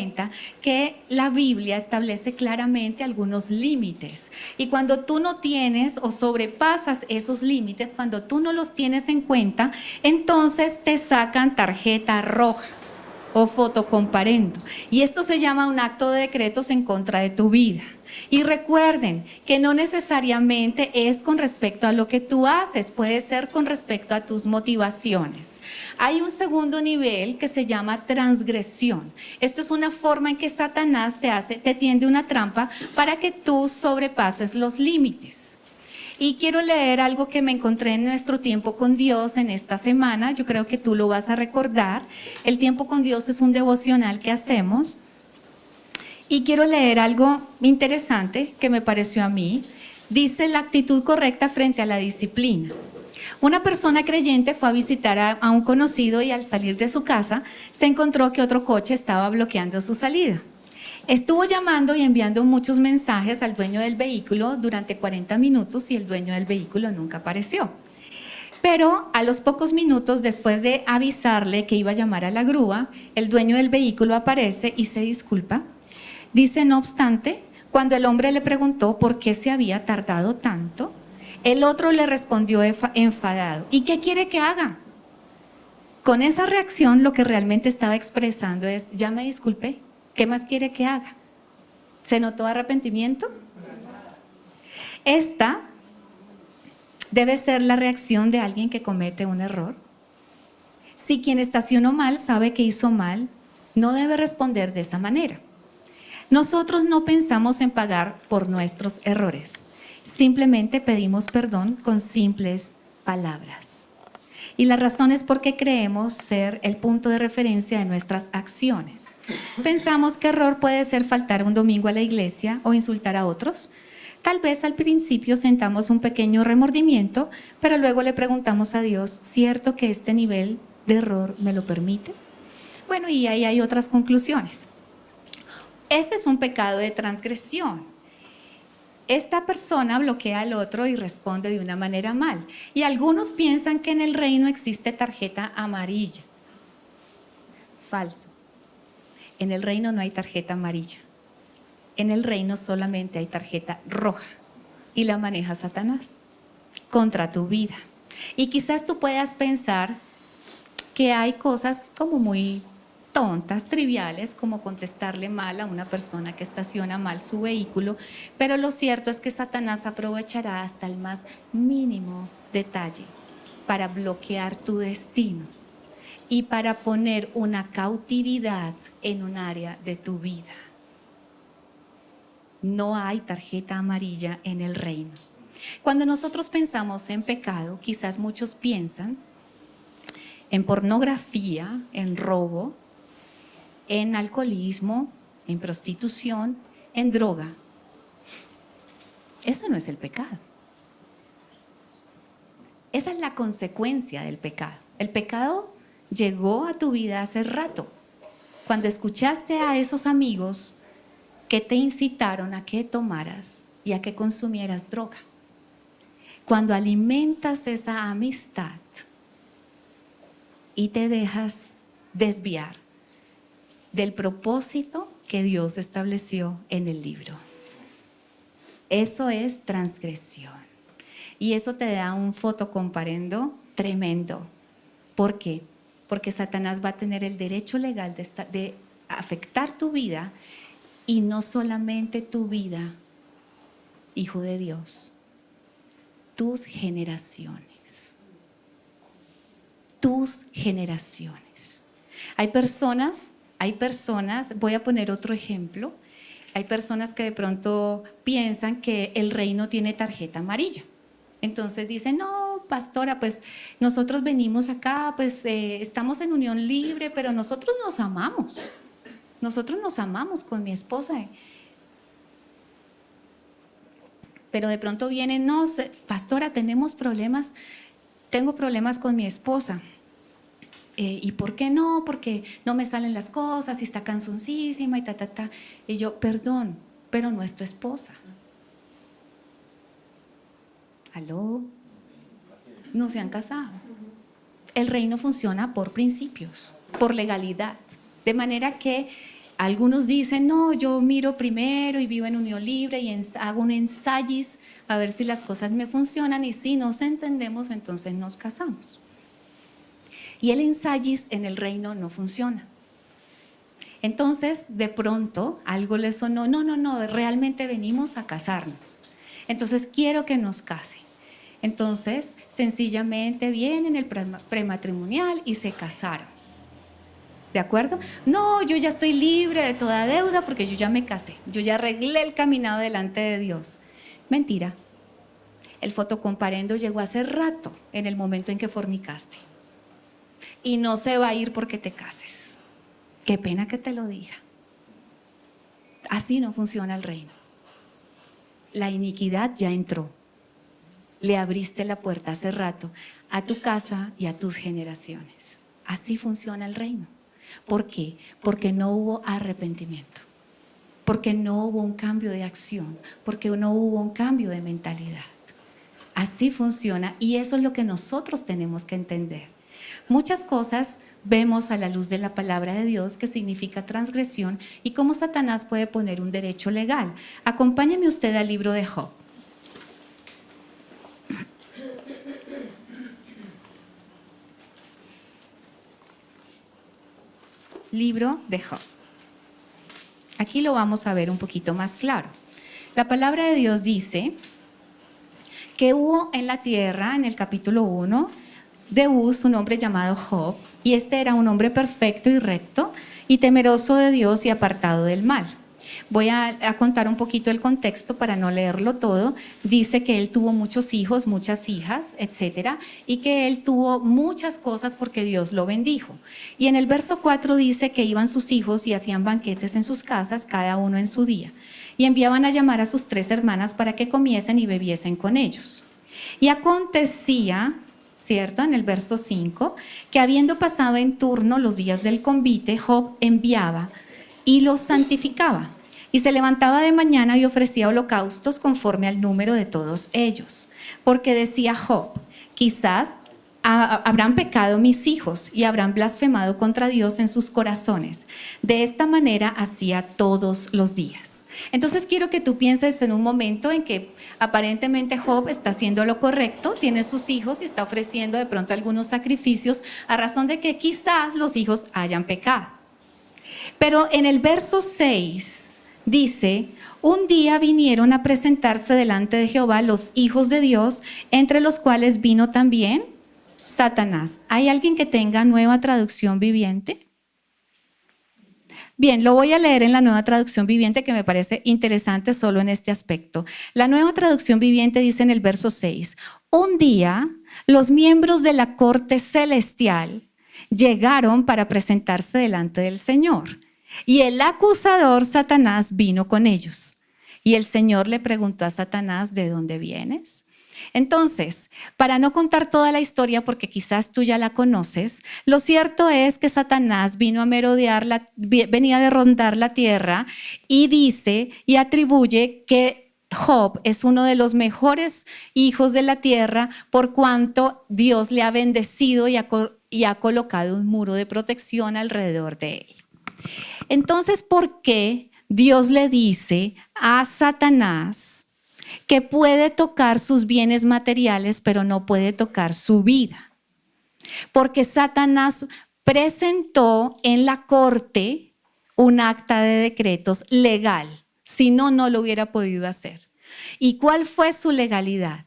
que la Biblia establece claramente algunos límites. Y cuando tú no tienes o sobrepasas esos límites, cuando tú no los tienes en cuenta, entonces te sacan tarjeta roja o foto comparendo. Y esto se llama un acto de decretos en contra de tu vida. Y recuerden que no necesariamente es con respecto a lo que tú haces, puede ser con respecto a tus motivaciones. Hay un segundo nivel que se llama transgresión. Esto es una forma en que Satanás te tiende una trampa para que tú sobrepases los límites. Y quiero leer algo que me encontré en nuestro tiempo con Dios en esta semana. Yo creo que tú lo vas a recordar. El tiempo con Dios es un devocional que hacemos. Y quiero leer algo interesante que me pareció a mí. Dice la actitud correcta frente a la disciplina. Una persona creyente fue a visitar a un conocido y al salir de su casa se encontró que otro coche estaba bloqueando su salida. Estuvo llamando y enviando muchos mensajes al dueño del vehículo durante 40 minutos y el dueño del vehículo nunca apareció. Pero a los pocos minutos, después de avisarle que iba a llamar a la grúa, el dueño del vehículo aparece y se disculpa. Dice, no obstante, cuando el hombre le preguntó por qué se había tardado tanto, el otro le respondió enfadado, ¿y qué quiere que haga? Con esa reacción lo que realmente estaba expresando es, ya me disculpé, ¿qué más quiere que haga? ¿Se notó arrepentimiento? Esta debe ser la reacción de alguien que comete un error. Si quien estacionó mal sabe que hizo mal, no debe responder de esa manera. Nosotros no pensamos en pagar por nuestros errores. Simplemente pedimos perdón con simples palabras. Y la razón es porque creemos ser el punto de referencia de nuestras acciones. Pensamos que error puede ser faltar un domingo a la iglesia o insultar a otros. Tal vez al principio sentamos un pequeño remordimiento, pero luego le preguntamos a Dios, ¿cierto que este nivel de error me lo permites? Bueno, y ahí hay otras conclusiones. Este es un pecado de transgresión. Esta persona bloquea al otro y responde de una manera mal. Y algunos piensan que en el reino existe tarjeta amarilla. Falso. En el reino no hay tarjeta amarilla. En el reino solamente hay tarjeta roja. Y la maneja Satanás contra tu vida. Y quizás tú puedas pensar que hay cosas como muy tontas, triviales, como contestarle mal a una persona que estaciona mal su vehículo, pero lo cierto es que Satanás aprovechará hasta el más mínimo detalle para bloquear tu destino y para poner una cautividad en un área de tu vida. No hay tarjeta amarilla en el reino. Cuando nosotros pensamos en pecado, quizás muchos piensan en pornografía, en robo, en alcoholismo, en prostitución, en droga. Eso no es el pecado. Esa es la consecuencia del pecado. El pecado llegó a tu vida hace rato, cuando escuchaste a esos amigos que te incitaron a que tomaras y a que consumieras droga. Cuando alimentas esa amistad y te dejas desviar del propósito que Dios estableció en el libro. Eso es transgresión. Y eso te da un fotocomparendo tremendo. ¿Por qué? Porque Satanás va a tener el derecho legal de afectar tu vida, y no solamente tu vida, hijo de Dios, tus generaciones. Tus generaciones. Hay personas, voy a poner otro ejemplo, hay personas que de pronto piensan que el reino tiene tarjeta amarilla. Entonces dicen, no, pastora, pues nosotros venimos acá, pues estamos en unión libre, pero nosotros nos amamos. Nosotros nos amamos con mi esposa. Pero de pronto vienen, no, pastora, tenemos problemas, tengo problemas con mi esposa. ¿Y por qué no? Porque no me salen las cosas y está cansoncísima y ta. Y yo, perdón, pero no es tu esposa. ¿Aló? No se han casado. El reino funciona por principios, por legalidad. De manera que algunos dicen, no, yo miro primero y vivo en unión libre y hago un ensayis a ver si las cosas me funcionan, y si nos entendemos, entonces nos casamos. Y el ensayis en el reino no funciona. Entonces, de pronto, algo les sonó, no, realmente venimos a casarnos. Entonces, quiero que nos casen. Entonces, sencillamente vienen el prematrimonial y se casaron. ¿De acuerdo? No, yo ya estoy libre de toda deuda porque yo ya me casé. Yo ya arreglé el caminado delante de Dios. Mentira. El fotocomparendo llegó hace rato, en el momento en que fornicaste. Y no se va a ir porque te cases. Qué pena que te lo diga. Así no funciona el reino. La iniquidad ya entró. Le abriste la puerta hace rato a tu casa y a tus generaciones. Así funciona el reino. ¿Por qué? Porque no hubo arrepentimiento, porque no hubo un cambio de acción, porque no hubo un cambio de mentalidad. Así funciona, y eso es lo que nosotros tenemos que entender. Muchas cosas vemos a la luz de la palabra de Dios que significa transgresión y cómo Satanás puede poner un derecho legal. Acompáñeme usted al libro de Job. Libro de Job. Aquí lo vamos a ver un poquito más claro. La palabra de Dios dice que hubo en la tierra, en el capítulo 1, de Uz, un hombre llamado Job, y este era un hombre perfecto y recto y temeroso de Dios y apartado del mal. Voy a contar un poquito el contexto para no leerlo todo. Dice que él tuvo muchos hijos, muchas hijas, etcétera, y que él tuvo muchas cosas porque Dios lo bendijo. Y en el verso 4 dice que iban sus hijos y hacían banquetes en sus casas, cada uno en su día, y enviaban a llamar a sus 3 hermanas para que comiesen y bebiesen con ellos. Y acontecía, ¿cierto?, en el verso 5, que habiendo pasado en turno los días del convite, Job enviaba y los santificaba. Y se levantaba de mañana y ofrecía holocaustos conforme al número de todos ellos. Porque decía Job, quizás habrán pecado mis hijos y habrán blasfemado contra Dios en sus corazones. De esta manera hacía todos los días. Entonces quiero que tú pienses en un momento en que aparentemente Job está haciendo lo correcto, tiene sus hijos y está ofreciendo de pronto algunos sacrificios a razón de que quizás los hijos hayan pecado. Pero en el verso 6 dice, un día vinieron a presentarse delante de Jehová los hijos de Dios, entre los cuales vino también Satanás. ¿Hay alguien que tenga Nueva Traducción Viviente? Bien, lo voy a leer en la Nueva Traducción Viviente, que me parece interesante solo en este aspecto. La Nueva Traducción Viviente dice en el verso 6, un día los miembros de la corte celestial llegaron para presentarse delante del Señor, y el acusador Satanás vino con ellos. Y el Señor le preguntó a Satanás, ¿de dónde vienes? Entonces, para no contar toda la historia, porque quizás tú ya la conoces, lo cierto es que Satanás vino a merodear, venía de rondar la tierra y dice y atribuye que Job es uno de los mejores hijos de la tierra por cuanto Dios le ha bendecido y ha colocado un muro de protección alrededor de él. Entonces, ¿por qué Dios le dice a Satanás que puede tocar sus bienes materiales, pero no puede tocar su vida? Porque Satanás presentó en la corte un acta de decretos legal. Si no, no lo hubiera podido hacer. ¿Y cuál fue su legalidad?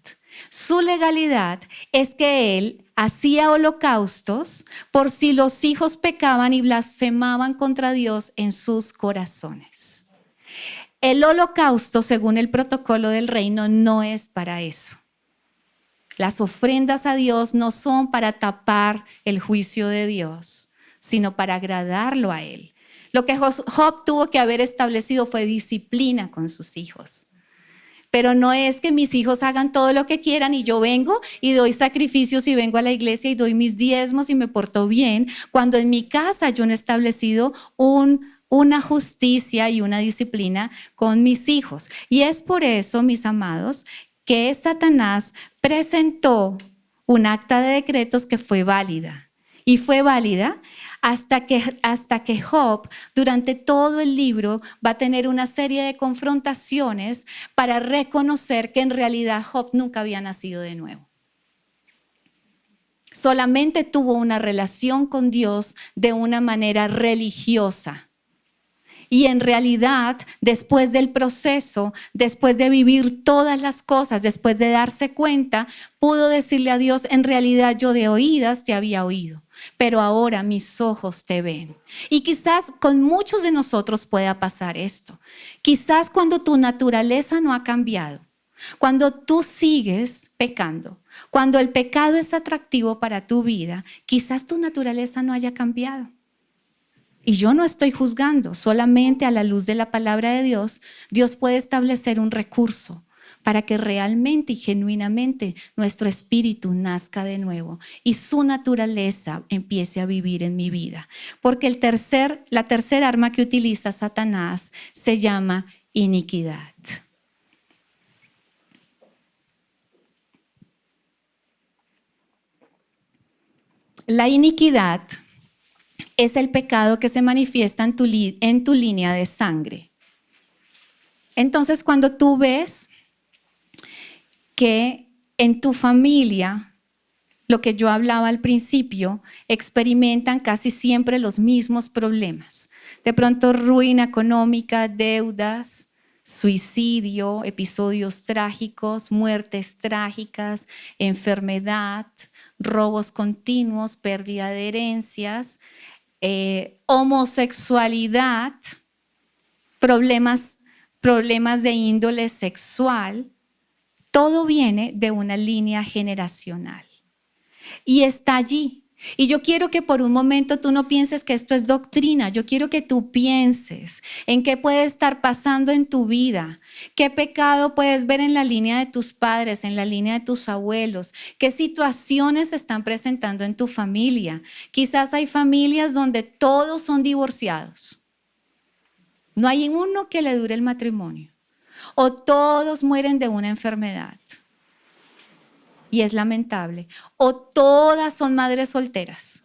Su legalidad es que él hacía holocaustos por si los hijos pecaban y blasfemaban contra Dios en sus corazones. El holocausto, según el protocolo del reino, no es para eso. Las ofrendas a Dios no son para tapar el juicio de Dios, sino para agradarlo a Él. Lo que Job tuvo que haber establecido fue disciplina con sus hijos. Pero no es que mis hijos hagan todo lo que quieran y yo vengo y doy sacrificios y vengo a la iglesia y doy mis diezmos y me porto bien, cuando en mi casa yo no he establecido una justicia y una disciplina con mis hijos. Y es por eso, mis amados, que Satanás presentó un acta de decretos que fue válida. Y fue válida hasta que Job, durante todo el libro, va a tener una serie de confrontaciones para reconocer que en realidad Job nunca había nacido de nuevo. Solamente tuvo una relación con Dios de una manera religiosa. Y en realidad, después del proceso, después de vivir todas las cosas, después de darse cuenta, pudo decirle a Dios, en realidad yo de oídas te había oído, pero ahora mis ojos te ven. Y quizás con muchos de nosotros pueda pasar esto. Quizás cuando tu naturaleza no ha cambiado, cuando tú sigues pecando, cuando el pecado es atractivo para tu vida, quizás tu naturaleza no haya cambiado. Y yo no estoy juzgando, solamente a la luz de la palabra de Dios, Dios puede establecer un recurso para que realmente y genuinamente nuestro espíritu nazca de nuevo y su naturaleza empiece a vivir en mi vida. Porque la tercer arma que utiliza Satanás se llama iniquidad. La iniquidad es el pecado que se manifiesta en tu línea de sangre. Entonces, cuando tú ves que en tu familia, lo que yo hablaba al principio, experimentan casi siempre los mismos problemas. De pronto, ruina económica, deudas, suicidio, episodios trágicos, muertes trágicas, enfermedad, robos continuos, pérdida de herencias, homosexualidad, problemas de índole sexual, todo viene de una línea generacional y está allí. Y yo quiero que por un momento tú no pienses que esto es doctrina, yo quiero que tú pienses en qué puede estar pasando en tu vida, qué pecado puedes ver en la línea de tus padres, en la línea de tus abuelos, qué situaciones se están presentando en tu familia. Quizás hay familias donde todos son divorciados, no hay uno que le dure el matrimonio, o todos mueren de una enfermedad. Y es lamentable. O todas son madres solteras.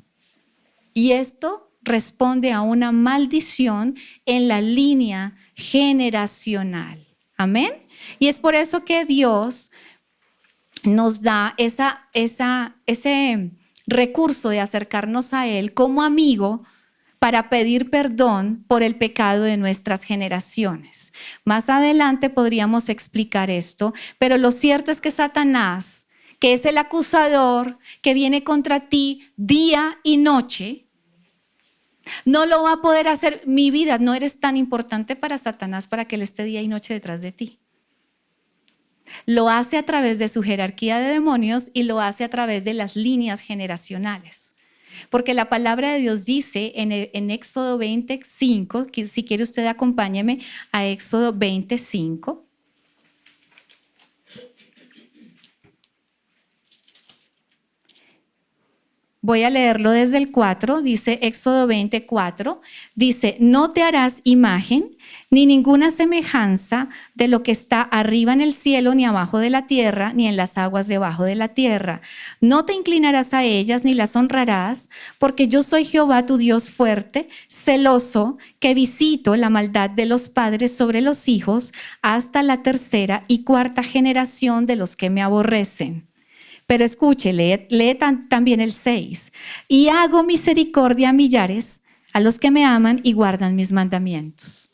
Y esto responde a una maldición en la línea generacional. Amén. Y es por eso que Dios nos da ese recurso de acercarnos a Él como amigo para pedir perdón por el pecado de nuestras generaciones. Más adelante podríamos explicar esto, pero lo cierto es que Satanás, que es el acusador que viene contra ti día y noche, no lo va a poder hacer. Mi vida, no eres tan importante para Satanás para que él esté día y noche detrás de ti. Lo hace a través de su jerarquía de demonios y lo hace a través de las líneas generacionales. Porque la palabra de Dios dice en Éxodo 25, que si quiere usted acompáñeme a Éxodo 25. Voy a leerlo desde el 4, dice Éxodo 24, dice, no te harás imagen ni ninguna semejanza de lo que está arriba en el cielo, ni abajo de la tierra, ni en las aguas debajo de la tierra. No te inclinarás a ellas, ni las honrarás, porque yo soy Jehová tu Dios fuerte, celoso, que visito la maldad de los padres sobre los hijos hasta la tercera y cuarta generación de los que me aborrecen. Pero escuche, lee también el 6. Y hago misericordia a millares, a los que me aman y guardan mis mandamientos.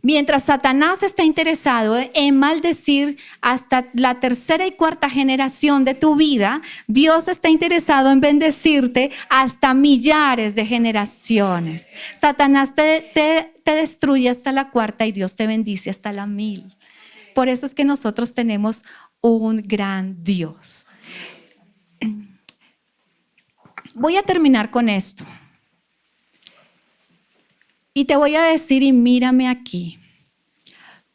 Mientras Satanás está interesado en maldecir hasta la tercera y cuarta generación de tu vida, Dios está interesado en bendecirte hasta millares de generaciones. Satanás te destruye hasta la cuarta y Dios te bendice hasta la 1000. Por eso es que nosotros tenemos un gran Dios. Voy a terminar con esto. Y te voy a decir, y mírame aquí,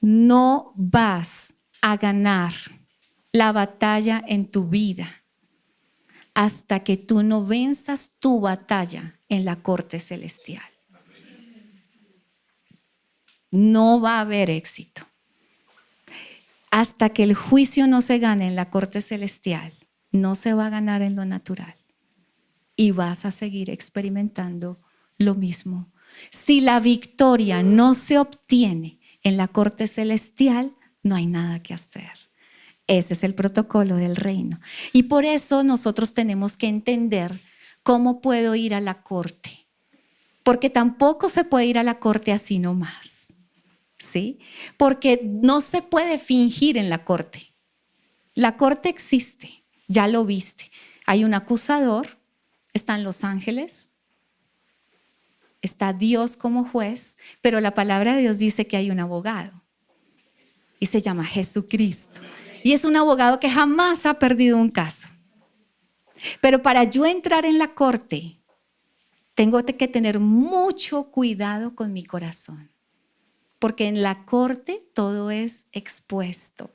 no vas a ganar la batalla en tu vida hasta que tú no venzas tu batalla en la corte celestial. No va a haber éxito. Hasta que el juicio no se gane en la corte celestial, no se va a ganar en lo natural. Y vas a seguir experimentando lo mismo. Si la victoria no se obtiene en la corte celestial, no hay nada que hacer. Ese es el protocolo del reino. Y por eso nosotros tenemos que entender cómo puedo ir a la corte. Porque tampoco se puede ir a la corte así nomás. ¿Sí? Porque no se puede fingir en la corte. La corte existe, ya lo viste. Hay un acusador, están los ángeles, está Dios como juez, pero la palabra de Dios dice que hay un abogado y se llama Jesucristo. Y es un abogado que jamás ha perdido un caso. Pero para yo entrar en la corte, tengo que tener mucho cuidado con mi corazón. Porque en la corte todo es expuesto.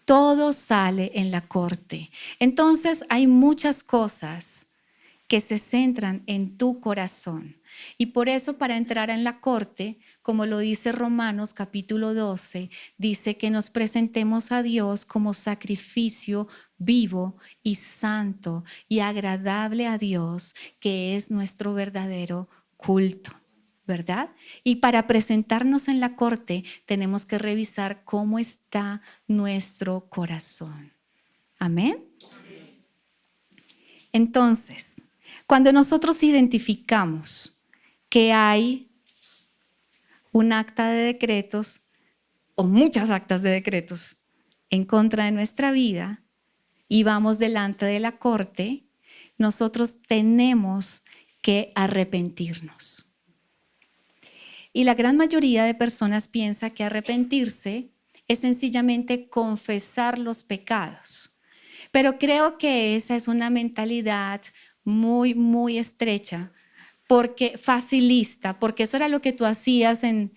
Todo sale en la corte. Entonces hay muchas cosas que se centran en tu corazón. Y por eso para entrar en la corte, como lo dice Romanos capítulo 12, dice que nos presentemos a Dios como sacrificio vivo y santo y agradable a Dios, que es nuestro verdadero culto. ¿Verdad? Y para presentarnos en la corte tenemos que revisar cómo está nuestro corazón. ¿Amén? Entonces, cuando nosotros identificamos que hay un acta de decretos o muchas actas de decretos en contra de nuestra vida y vamos delante de la corte, nosotros tenemos que arrepentirnos. Y la gran mayoría de personas piensa que arrepentirse es sencillamente confesar los pecados. Pero creo que esa es una mentalidad muy, muy estrecha, porque facilista, porque eso era lo que tú hacías en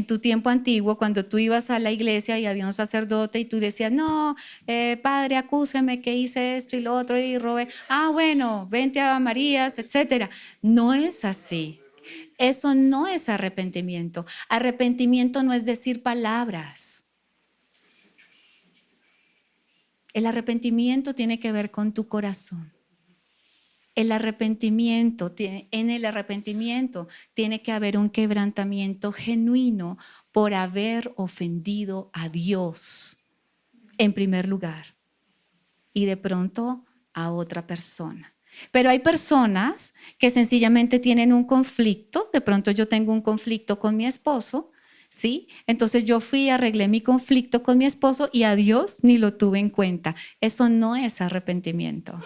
tu tiempo antiguo, cuando tú ibas a la iglesia y había un sacerdote y tú decías, no, padre, acúseme que hice esto y lo otro y robé. Bueno, 20 Ave Marías, etcétera. No es así. Eso no es arrepentimiento. Arrepentimiento no es decir palabras. El arrepentimiento tiene que ver con tu corazón. En el arrepentimiento tiene que haber un quebrantamiento genuino por haber ofendido a Dios en primer lugar. Y de pronto a otra persona. Pero hay personas que sencillamente tienen un conflicto. De pronto yo tengo un conflicto con mi esposo, ¿sí? Entonces yo fui y arreglé mi conflicto con mi esposo y a Dios ni lo tuve en cuenta. Eso no es arrepentimiento.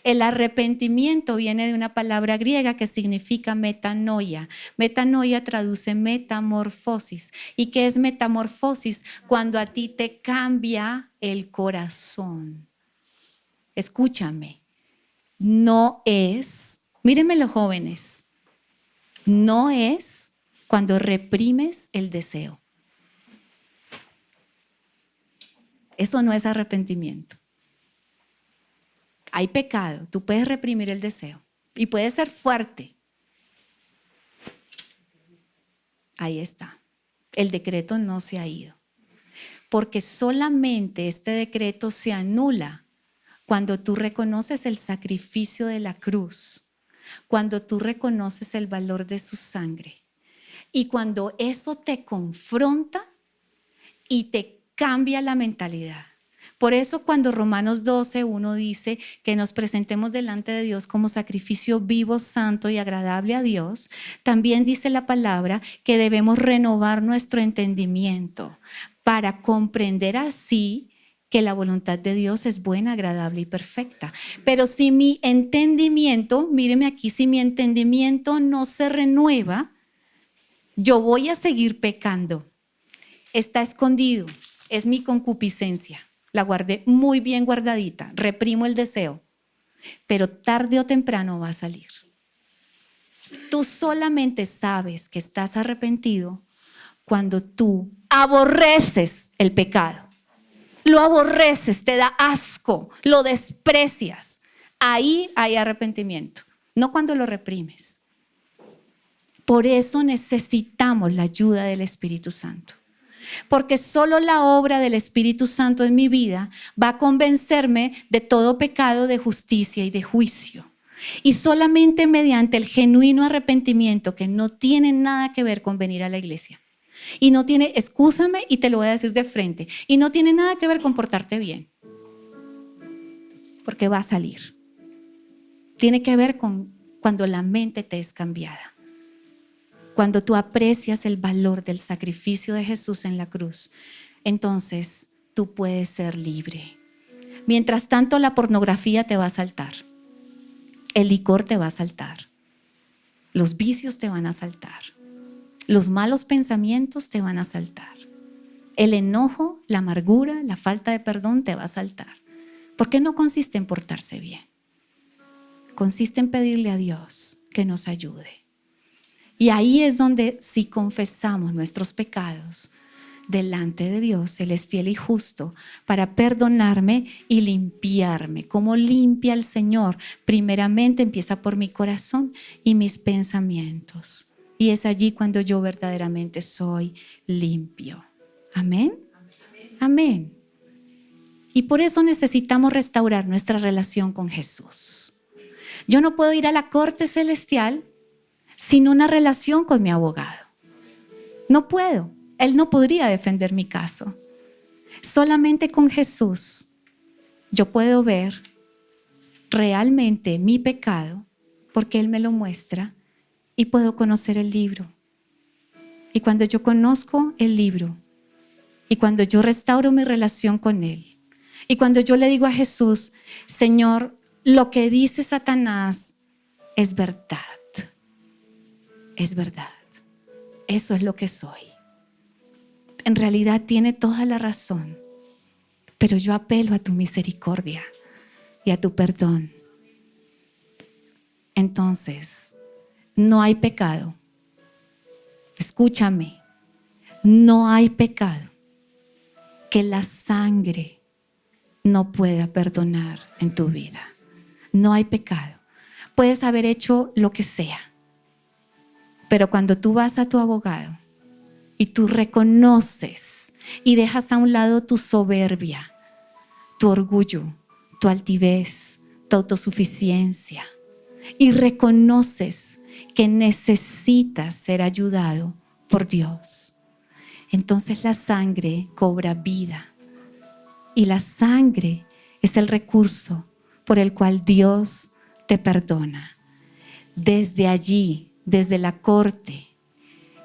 El arrepentimiento viene de una palabra griega que significa metanoia. Metanoia traduce metamorfosis. ¿Y qué es metamorfosis? Cuando a ti te cambia el corazón. Escúchame. No es, mírenme los jóvenes, no es cuando reprimes el deseo. Eso no es arrepentimiento. Hay pecado, tú puedes reprimir el deseo y puedes ser fuerte. Ahí está. El decreto no se ha ido. Porque solamente este decreto se anula cuando tú reconoces el sacrificio de la cruz, cuando tú reconoces el valor de su sangre y cuando eso te confronta y te cambia la mentalidad. Por eso cuando Romanos 12:1 dice que nos presentemos delante de Dios como sacrificio vivo, santo y agradable a Dios, también dice la palabra que debemos renovar nuestro entendimiento para comprender así que la voluntad de Dios es buena, agradable y perfecta. Pero si mi entendimiento, míreme aquí, si mi entendimiento no se renueva, yo voy a seguir pecando. Está escondido, es mi concupiscencia. La guardé muy bien guardadita, reprimo el deseo, pero tarde o temprano va a salir. Tú solamente sabes que estás arrepentido cuando tú aborreces el pecado. Lo aborreces, te da asco, lo desprecias. Ahí hay arrepentimiento, no cuando lo reprimes. Por eso necesitamos la ayuda del Espíritu Santo. Porque solo la obra del Espíritu Santo en mi vida va a convencerme de todo pecado, de justicia y de juicio. Y solamente mediante el genuino arrepentimiento, que no tiene nada que ver con venir a la iglesia. Y no tiene, excúsame y te lo voy a decir de frente, y no tiene nada que ver con portarte bien. Porque va a salir. Tiene que ver con cuando la mente te es cambiada. Cuando tú aprecias el valor del sacrificio de Jesús en la cruz, entonces tú puedes ser libre. Mientras tanto, la pornografía te va a asaltar. El licor te va a asaltar. Los vicios te van a asaltar. Los malos pensamientos te van a asaltar. El enojo, la amargura, la falta de perdón te va a asaltar. ¿Por qué no consiste en portarse bien? Consiste en pedirle a Dios que nos ayude. Y ahí es donde, si confesamos nuestros pecados delante de Dios, Él es fiel y justo para perdonarme y limpiarme. ¿Cómo limpia el Señor? Primeramente empieza por mi corazón y mis pensamientos. Y es allí cuando yo verdaderamente soy limpio. Amén. Amén. Y por eso necesitamos restaurar nuestra relación con Jesús. Yo no puedo ir a la corte celestial sin una relación con mi abogado. No puedo. Él no podría defender mi caso. Solamente con Jesús yo puedo ver realmente mi pecado, porque Él me lo muestra, y puedo conocer el libro. Y cuando yo conozco el libro, y cuando yo restauro mi relación con Él, y cuando yo le digo a Jesús, Señor, lo que dice Satanás es verdad. Es verdad. Eso es lo que soy. En realidad tiene toda la razón, pero yo apelo a tu misericordia y a tu perdón. Entonces, no hay pecado. Escúchame, no hay pecado que la sangre no pueda perdonar en tu vida. No hay pecado. Puedes haber hecho lo que sea, pero cuando tú vas a tu abogado y tú reconoces y dejas a un lado tu soberbia, tu orgullo, tu altivez, tu autosuficiencia, y reconoces que necesitas ser ayudado por Dios, entonces la sangre cobra vida. Y la sangre es el recurso por el cual Dios te perdona. Desde allí, desde la corte,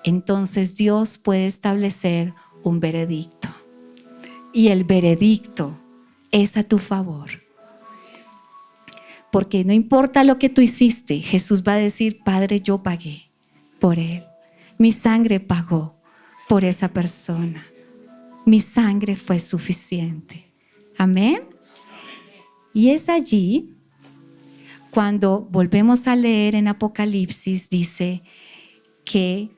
entonces Dios puede establecer un veredicto. Y el veredicto es a tu favor. Porque no importa lo que tú hiciste, Jesús va a decir: Padre, yo pagué por él. Mi sangre pagó por esa persona. Mi sangre fue suficiente. Amén. Y es allí cuando volvemos a leer en Apocalipsis, dice que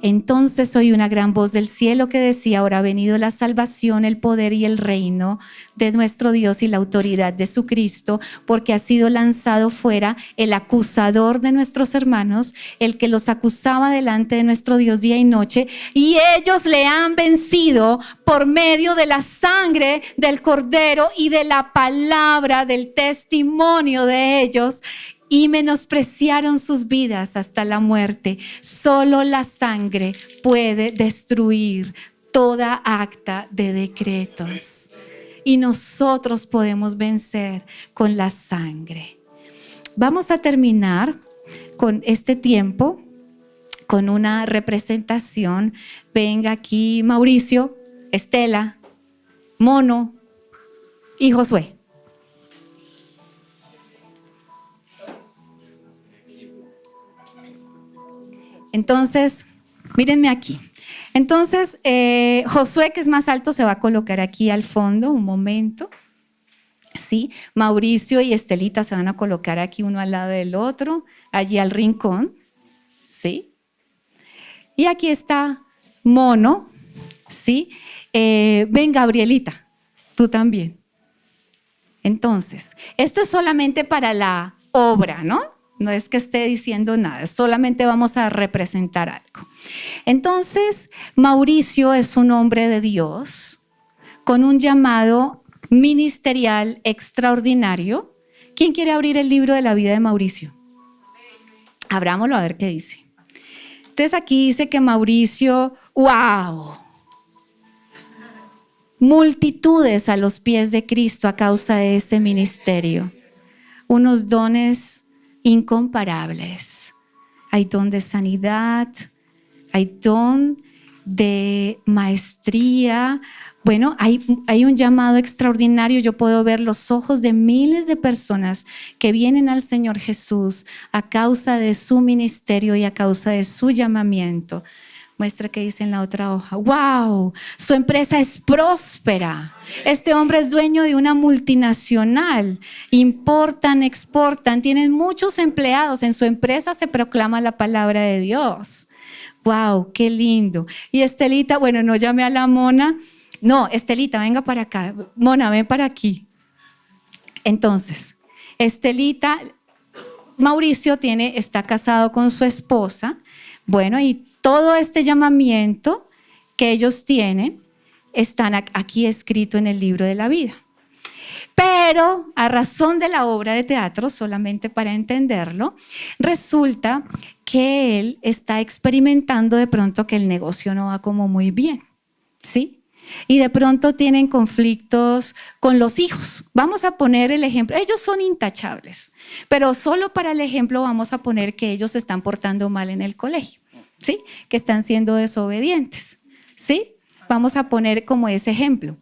entonces oí una gran voz del cielo que decía: ahora ha venido la salvación, el poder y el reino de nuestro Dios y la autoridad de su Cristo, porque ha sido lanzado fuera el acusador de nuestros hermanos, el que los acusaba delante de nuestro Dios día y noche, y ellos le han vencido por medio de la sangre del Cordero y de la palabra del testimonio de ellos, y menospreciaron sus vidas hasta la muerte. Solo la sangre puede destruir toda acta de decretos. Y nosotros podemos vencer con la sangre. Vamos a terminar con este tiempo, con una representación. Venga aquí Mauricio, Estela, Mono y Josué. Entonces, mírenme aquí. Entonces, Josué, que es más alto, se va a colocar aquí al fondo un momento. ¿Sí? Mauricio y Estelita se van a colocar aquí uno al lado del otro, allí al rincón. ¿Sí? Y aquí está Mono. ¿Sí? Ven, Gabrielita, tú también. Entonces, esto es solamente para la obra, ¿no? No es que esté diciendo nada, solamente vamos a representar algo. Entonces, Mauricio es un hombre de Dios con un llamado ministerial extraordinario. ¿Quién quiere abrir el libro de la vida de Mauricio? Abrámoslo a ver qué dice. Entonces aquí dice que Mauricio, ¡wow! Multitudes a los pies de Cristo a causa de ese ministerio. Unos dones incomparables. Hay don de sanidad, hay don de maestría. Bueno, hay un llamado extraordinario. Yo puedo ver los ojos de miles de personas que vienen al Señor Jesús a causa de su ministerio y a causa de su llamamiento. Muestra que dice en la otra hoja. ¡Wow! Su empresa es próspera. Este hombre es dueño de una multinacional. Importan, exportan, tienen muchos empleados. En su empresa se proclama la palabra de Dios. ¡Wow! ¡Qué lindo! Y Estelita, bueno, no llamé a la Mona. No, Estelita, venga para acá. Mona, ven para aquí. Entonces, Estelita, Mauricio está casado con su esposa. Bueno, y todo este llamamiento que ellos tienen están aquí escrito en el libro de la vida. Pero a razón de la obra de teatro, solamente para entenderlo, resulta que él está experimentando de pronto que el negocio no va como muy bien, ¿sí? Y de pronto tienen conflictos con los hijos. Vamos a poner el ejemplo. Ellos son intachables, pero solo para el ejemplo vamos a poner que ellos se están portando mal en el colegio, ¿sí? Que están siendo desobedientes, ¿sí? Vamos a poner como ese ejemplo.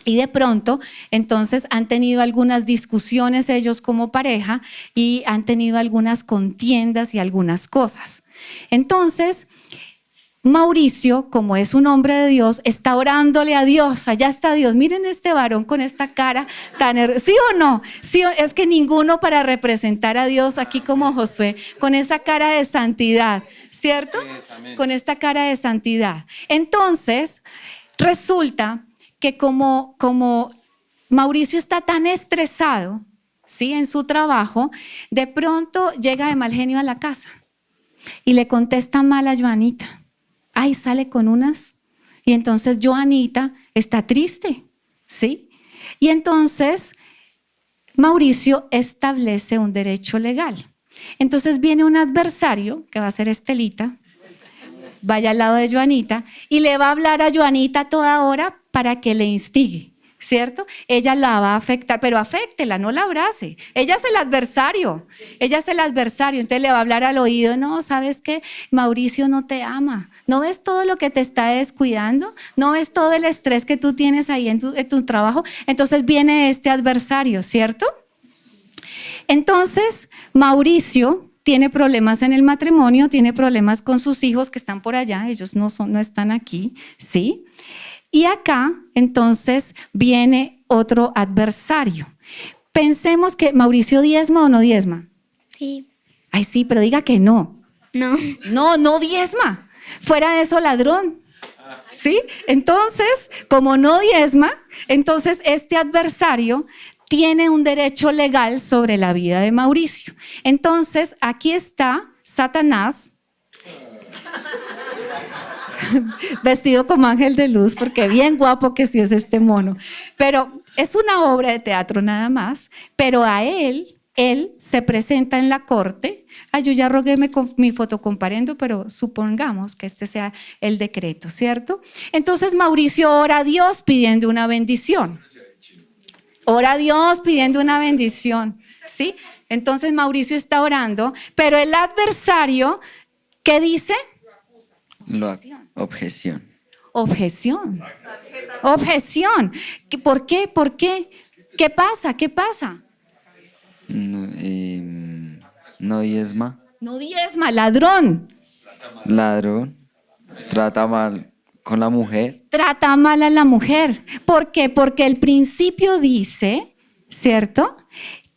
Y de pronto, entonces, han tenido algunas discusiones ellos como pareja y han tenido algunas contiendas y algunas cosas. Entonces, Mauricio, como es un hombre de Dios, está orándole a Dios. Allá está Dios. Miren este varón con esta cara tan ¿sí o no? ¿Sí? Es que ninguno para representar a Dios aquí como Josué, con esa cara de santidad, ¿cierto? Sí, con esta cara de santidad. Entonces, resulta que como Mauricio está tan estresado, ¿sí? En su trabajo, de pronto llega de mal genio a la casa y le contesta mal a Joanita. Ay, sale con unas. Y entonces Joanita está triste, ¿sí? Y entonces Mauricio establece un derecho legal. Entonces viene un adversario, que va a ser Estelita, vaya al lado de Joanita y le va a hablar a Joanita toda hora para que le instigue, ¿cierto? Ella la va a afectar, pero aféctela, no la abrace. Ella es el adversario, entonces le va a hablar al oído, no, ¿sabes qué? Mauricio no te ama. ¿No ves todo lo que te está descuidando? ¿No ves todo el estrés que tú tienes ahí en tu trabajo? Entonces viene este adversario, ¿cierto? Entonces, Mauricio tiene problemas en el matrimonio, tiene problemas con sus hijos que están por allá, ellos no están aquí, ¿sí? Y acá, entonces, viene otro adversario. Pensemos que Mauricio diezma o no diezma. Sí. Ay, sí, pero diga que no. No. No diezma. Fuera de eso, ladrón. ¿Sí? Entonces, como no diezma, entonces este adversario tiene un derecho legal sobre la vida de Mauricio. Entonces, aquí está Satanás, vestido como ángel de luz, porque bien guapo que sí es este mono. Pero es una obra de teatro nada más, pero a él se presenta en la corte. Yo ya rogué mi fotocomparendo, pero supongamos que este sea el decreto, ¿cierto? Entonces Mauricio ora a Dios pidiendo una bendición. Ora a Dios pidiendo una bendición, ¿sí? Entonces Mauricio está orando, pero el adversario, ¿qué dice? Objeción. Objeción. ¿Por qué? ¿Por qué? ¿Qué pasa? ¿Qué pasa? No diezma. No diezma, ladrón. Ladrón. Trata mal con la mujer. Trata mal a la mujer. ¿Por qué? Porque el principio dice, ¿cierto?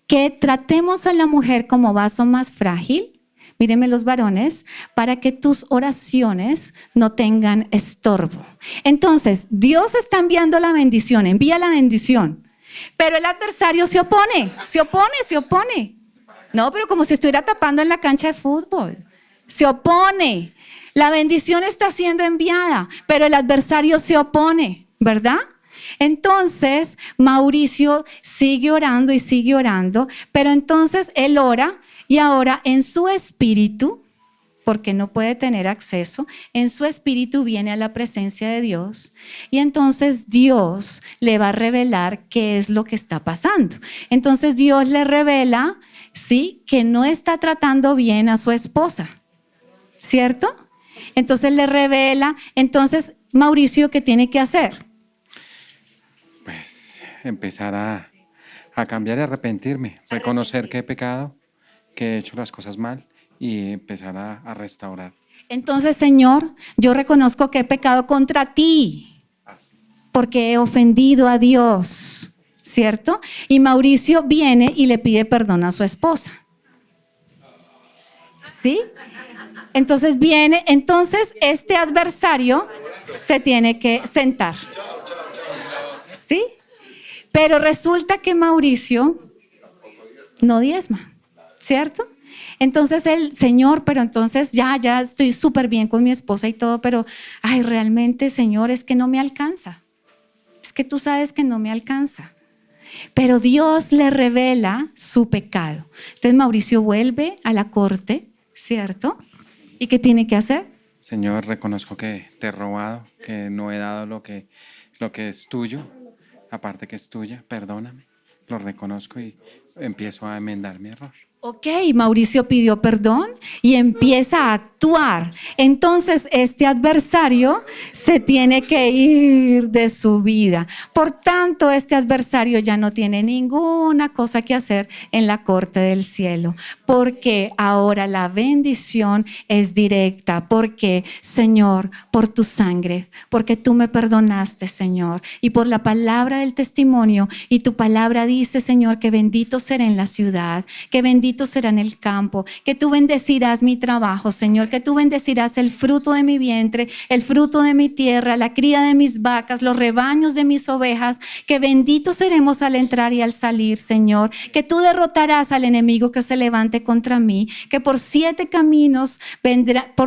Que tratemos a la mujer como vaso más frágil. Mírenme los varones, para que tus oraciones no tengan estorbo. Entonces, Dios está enviando la bendición, envía la bendición, pero el adversario se opone. No, pero como si estuviera tapando en la cancha de fútbol. Se opone. La bendición está siendo enviada, pero el adversario se opone, ¿verdad? Entonces, Mauricio sigue orando, pero entonces él ora. Y ahora en su espíritu, porque no puede tener acceso, en su espíritu viene a la presencia de Dios y entonces Dios le va a revelar qué es lo que está pasando. Entonces Dios le revela, ¿sí?, que no está tratando bien a su esposa, ¿cierto? Entonces le revela, entonces Mauricio, ¿qué tiene que hacer? Pues empezar a cambiar y arrepentirme, reconocer que he pecado, que he hecho las cosas mal y empezar a restaurar. Entonces, Señor, yo reconozco que he pecado contra ti porque he ofendido a Dios, ¿cierto? Y Mauricio viene y le pide perdón a su esposa. ¿Sí? Entonces este adversario se tiene que sentar. ¿Sí? Pero resulta que Mauricio no diezma, ¿cierto? Entonces el Señor, pero entonces ya estoy súper bien con mi esposa y todo, pero realmente, Señor, es que no me alcanza. Es que tú sabes que no me alcanza. Pero Dios le revela su pecado. Entonces Mauricio vuelve a la corte, ¿cierto? ¿Y qué tiene que hacer? Señor, reconozco que te he robado, que no he dado lo que es tuyo, aparte que es tuya, perdóname, lo reconozco y empiezo a enmendar mi error. Ok, Mauricio pidió perdón y empieza a actuar. Entonces este adversario se tiene que ir de su vida. Por tanto, este adversario ya no tiene ninguna cosa que hacer en la corte del cielo, porque ahora la bendición es directa. Porque, Señor, por tu sangre, porque tú me perdonaste, Señor, y por la palabra del testimonio, y tu palabra dice, Señor, que bendito será en la ciudad, que bendito será en el campo, que tú bendecirás mi trabajo, Señor, que tú bendecirás el fruto de mi vientre, el fruto de mi tierra, la cría de mis vacas, los rebaños de mis ovejas, que benditos seremos al entrar y al salir, Señor, que tú derrotarás al enemigo que se levante contra mí, que por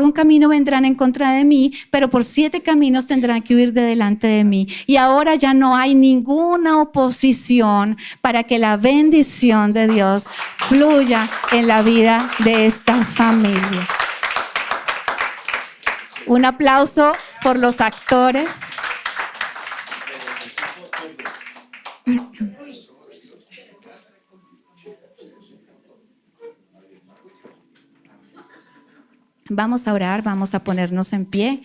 un camino vendrán en contra de mí, pero por 7 caminos tendrán que huir de delante de mí. Y ahora ya no hay ninguna oposición para que la bendición de Dios fluya en la vida de esta familia. Un aplauso por los actores. Vamos a orar, vamos a ponernos en pie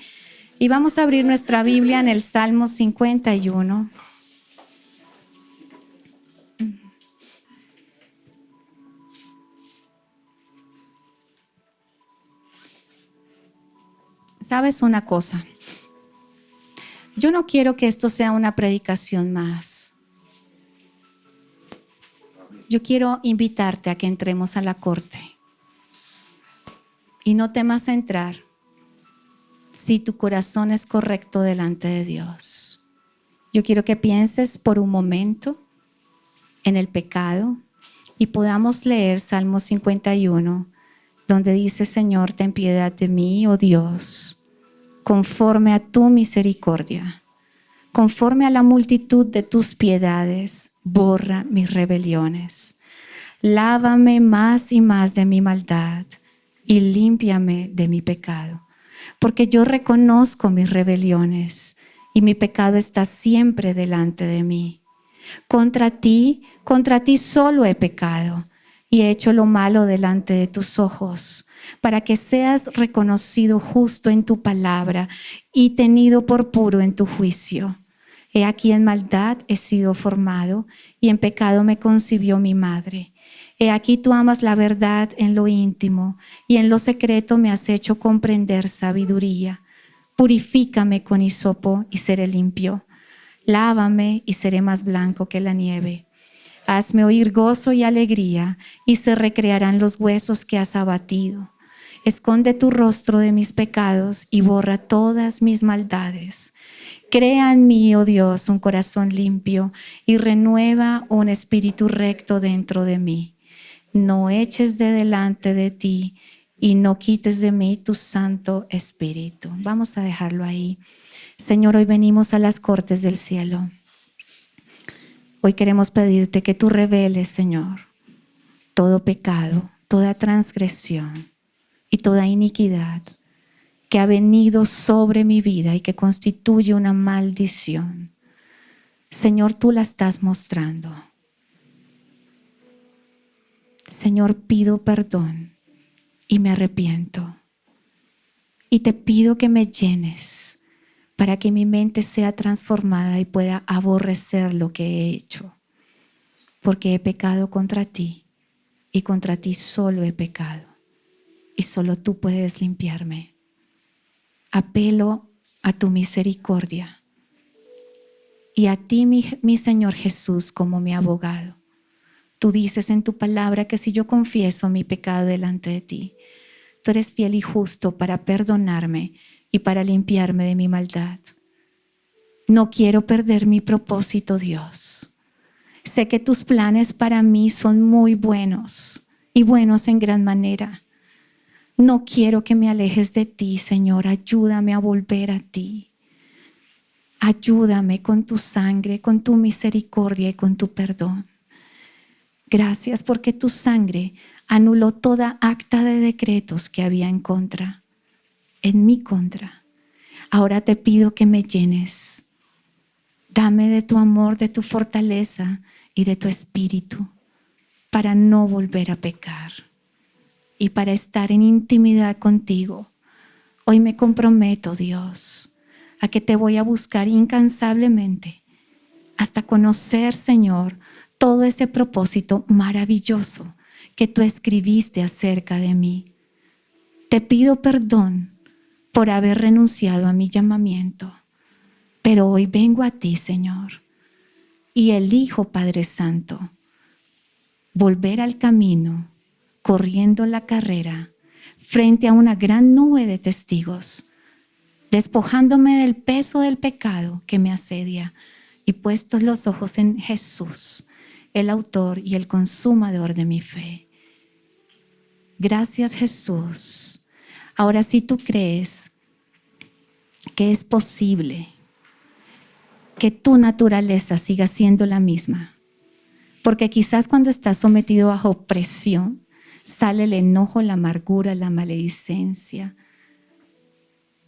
y vamos a abrir nuestra Biblia en el Salmo 51. ¿Sabes una cosa? Yo no quiero que esto sea una predicación más. Yo quiero invitarte a que entremos a la corte. Y no temas a entrar si tu corazón es correcto delante de Dios. Yo quiero que pienses por un momento en el pecado y podamos leer Salmo 51, donde dice: Señor, ten piedad de mí, oh Dios, conforme a tu misericordia, conforme a la multitud de tus piedades, borra mis rebeliones. Lávame más y más de mi maldad y límpiame de mi pecado, porque yo reconozco mis rebeliones y mi pecado está siempre delante de mí. Contra ti solo he pecado y he hecho lo malo delante de tus ojos, para que seas reconocido justo en tu palabra y tenido por puro en tu juicio. He aquí en maldad he sido formado y en pecado me concibió mi madre. He aquí tú amas la verdad en lo íntimo y en lo secreto me has hecho comprender sabiduría. Purifícame con hisopo y seré limpio. Lávame y seré más blanco que la nieve. Hazme oír gozo y alegría y se recrearán los huesos que has abatido. Esconde tu rostro de mis pecados y borra todas mis maldades. Crea en mí, oh Dios, un corazón limpio y renueva un espíritu recto dentro de mí. No eches de delante de ti y no quites de mí tu Santo Espíritu. Vamos a dejarlo ahí. Señor, hoy venimos a las cortes del cielo. Hoy queremos pedirte que tú reveles, Señor, todo pecado, toda transgresión y toda iniquidad que ha venido sobre mi vida y que constituye una maldición. Señor, tú la estás mostrando. Señor, pido perdón y me arrepiento. Y te pido que me llenes para que mi mente sea transformada y pueda aborrecer lo que he hecho. Porque he pecado contra ti y contra ti solo he pecado. Y solo tú puedes limpiarme. Apelo a tu misericordia y a ti, mi Señor Jesús, como mi abogado. Tú dices en tu palabra que si yo confieso mi pecado delante de ti, tú eres fiel y justo para perdonarme y para limpiarme de mi maldad. No quiero perder mi propósito, Dios. Sé que tus planes para mí son muy buenos y buenos en gran manera. No quiero que me alejes de ti, Señor. Ayúdame a volver a ti. Ayúdame con tu sangre, con tu misericordia y con tu perdón. Gracias porque tu sangre anuló toda acta de decretos que había en mi contra. Ahora te pido que me llenes. Dame de tu amor, de tu fortaleza y de tu espíritu para no volver a pecar y para estar en intimidad contigo. Hoy me comprometo, Dios, a que te voy a buscar incansablemente hasta conocer, Señor, todo ese propósito maravilloso que tú escribiste acerca de mí. Te pido perdón por haber renunciado a mi llamamiento, pero hoy vengo a ti, Señor, y elijo, Padre Santo, volver al camino, corriendo la carrera, frente a una gran nube de testigos, despojándome del peso del pecado que me asedia y puestos los ojos en Jesús, el autor y el consumador de mi fe. Gracias, Jesús. Ahora, si tú crees que es posible que tu naturaleza siga siendo la misma, porque quizás cuando estás sometido bajo presión, sale el enojo, la amargura, la maledicencia,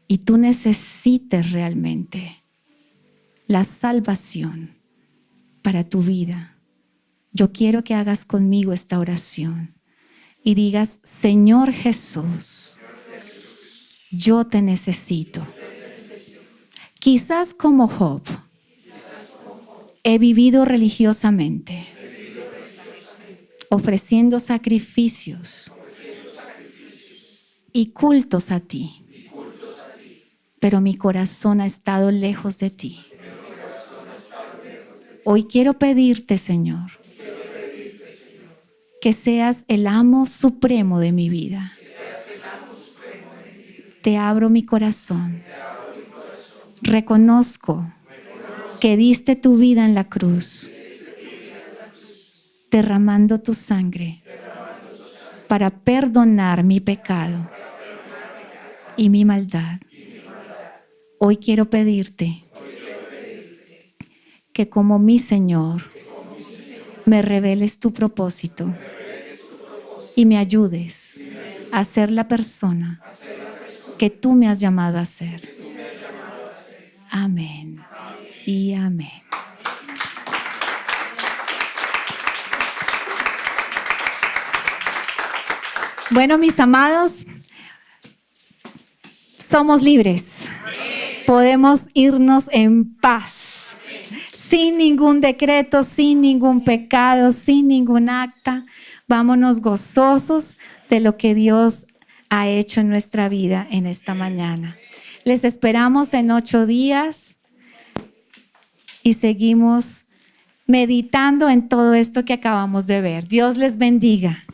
y tú necesites realmente la salvación para tu vida. Yo quiero que hagas conmigo esta oración y digas: Señor Jesús, yo te necesito. Quizás como Job, he vivido religiosamente, ofreciendo sacrificios y cultos a ti, pero mi corazón ha estado lejos de ti. Hoy quiero pedirte, Señor, que seas el amo supremo de mi vida. Te abro mi corazón. Reconozco que diste tu vida en la cruz, derramando tu sangre para perdonar mi pecado y mi maldad. Hoy quiero pedirte que como mi Señor me reveles tu propósito y me ayudes a ser la persona que tú me has llamado a ser. Amén y amén. Bueno, mis amados, somos libres. Podemos irnos en paz, sin ningún decreto, sin ningún pecado, sin ningún acta. Vámonos gozosos de lo que Dios ha hecho en nuestra vida en esta mañana. Les esperamos en 8 días y seguimos meditando en todo esto que acabamos de ver. Dios les bendiga.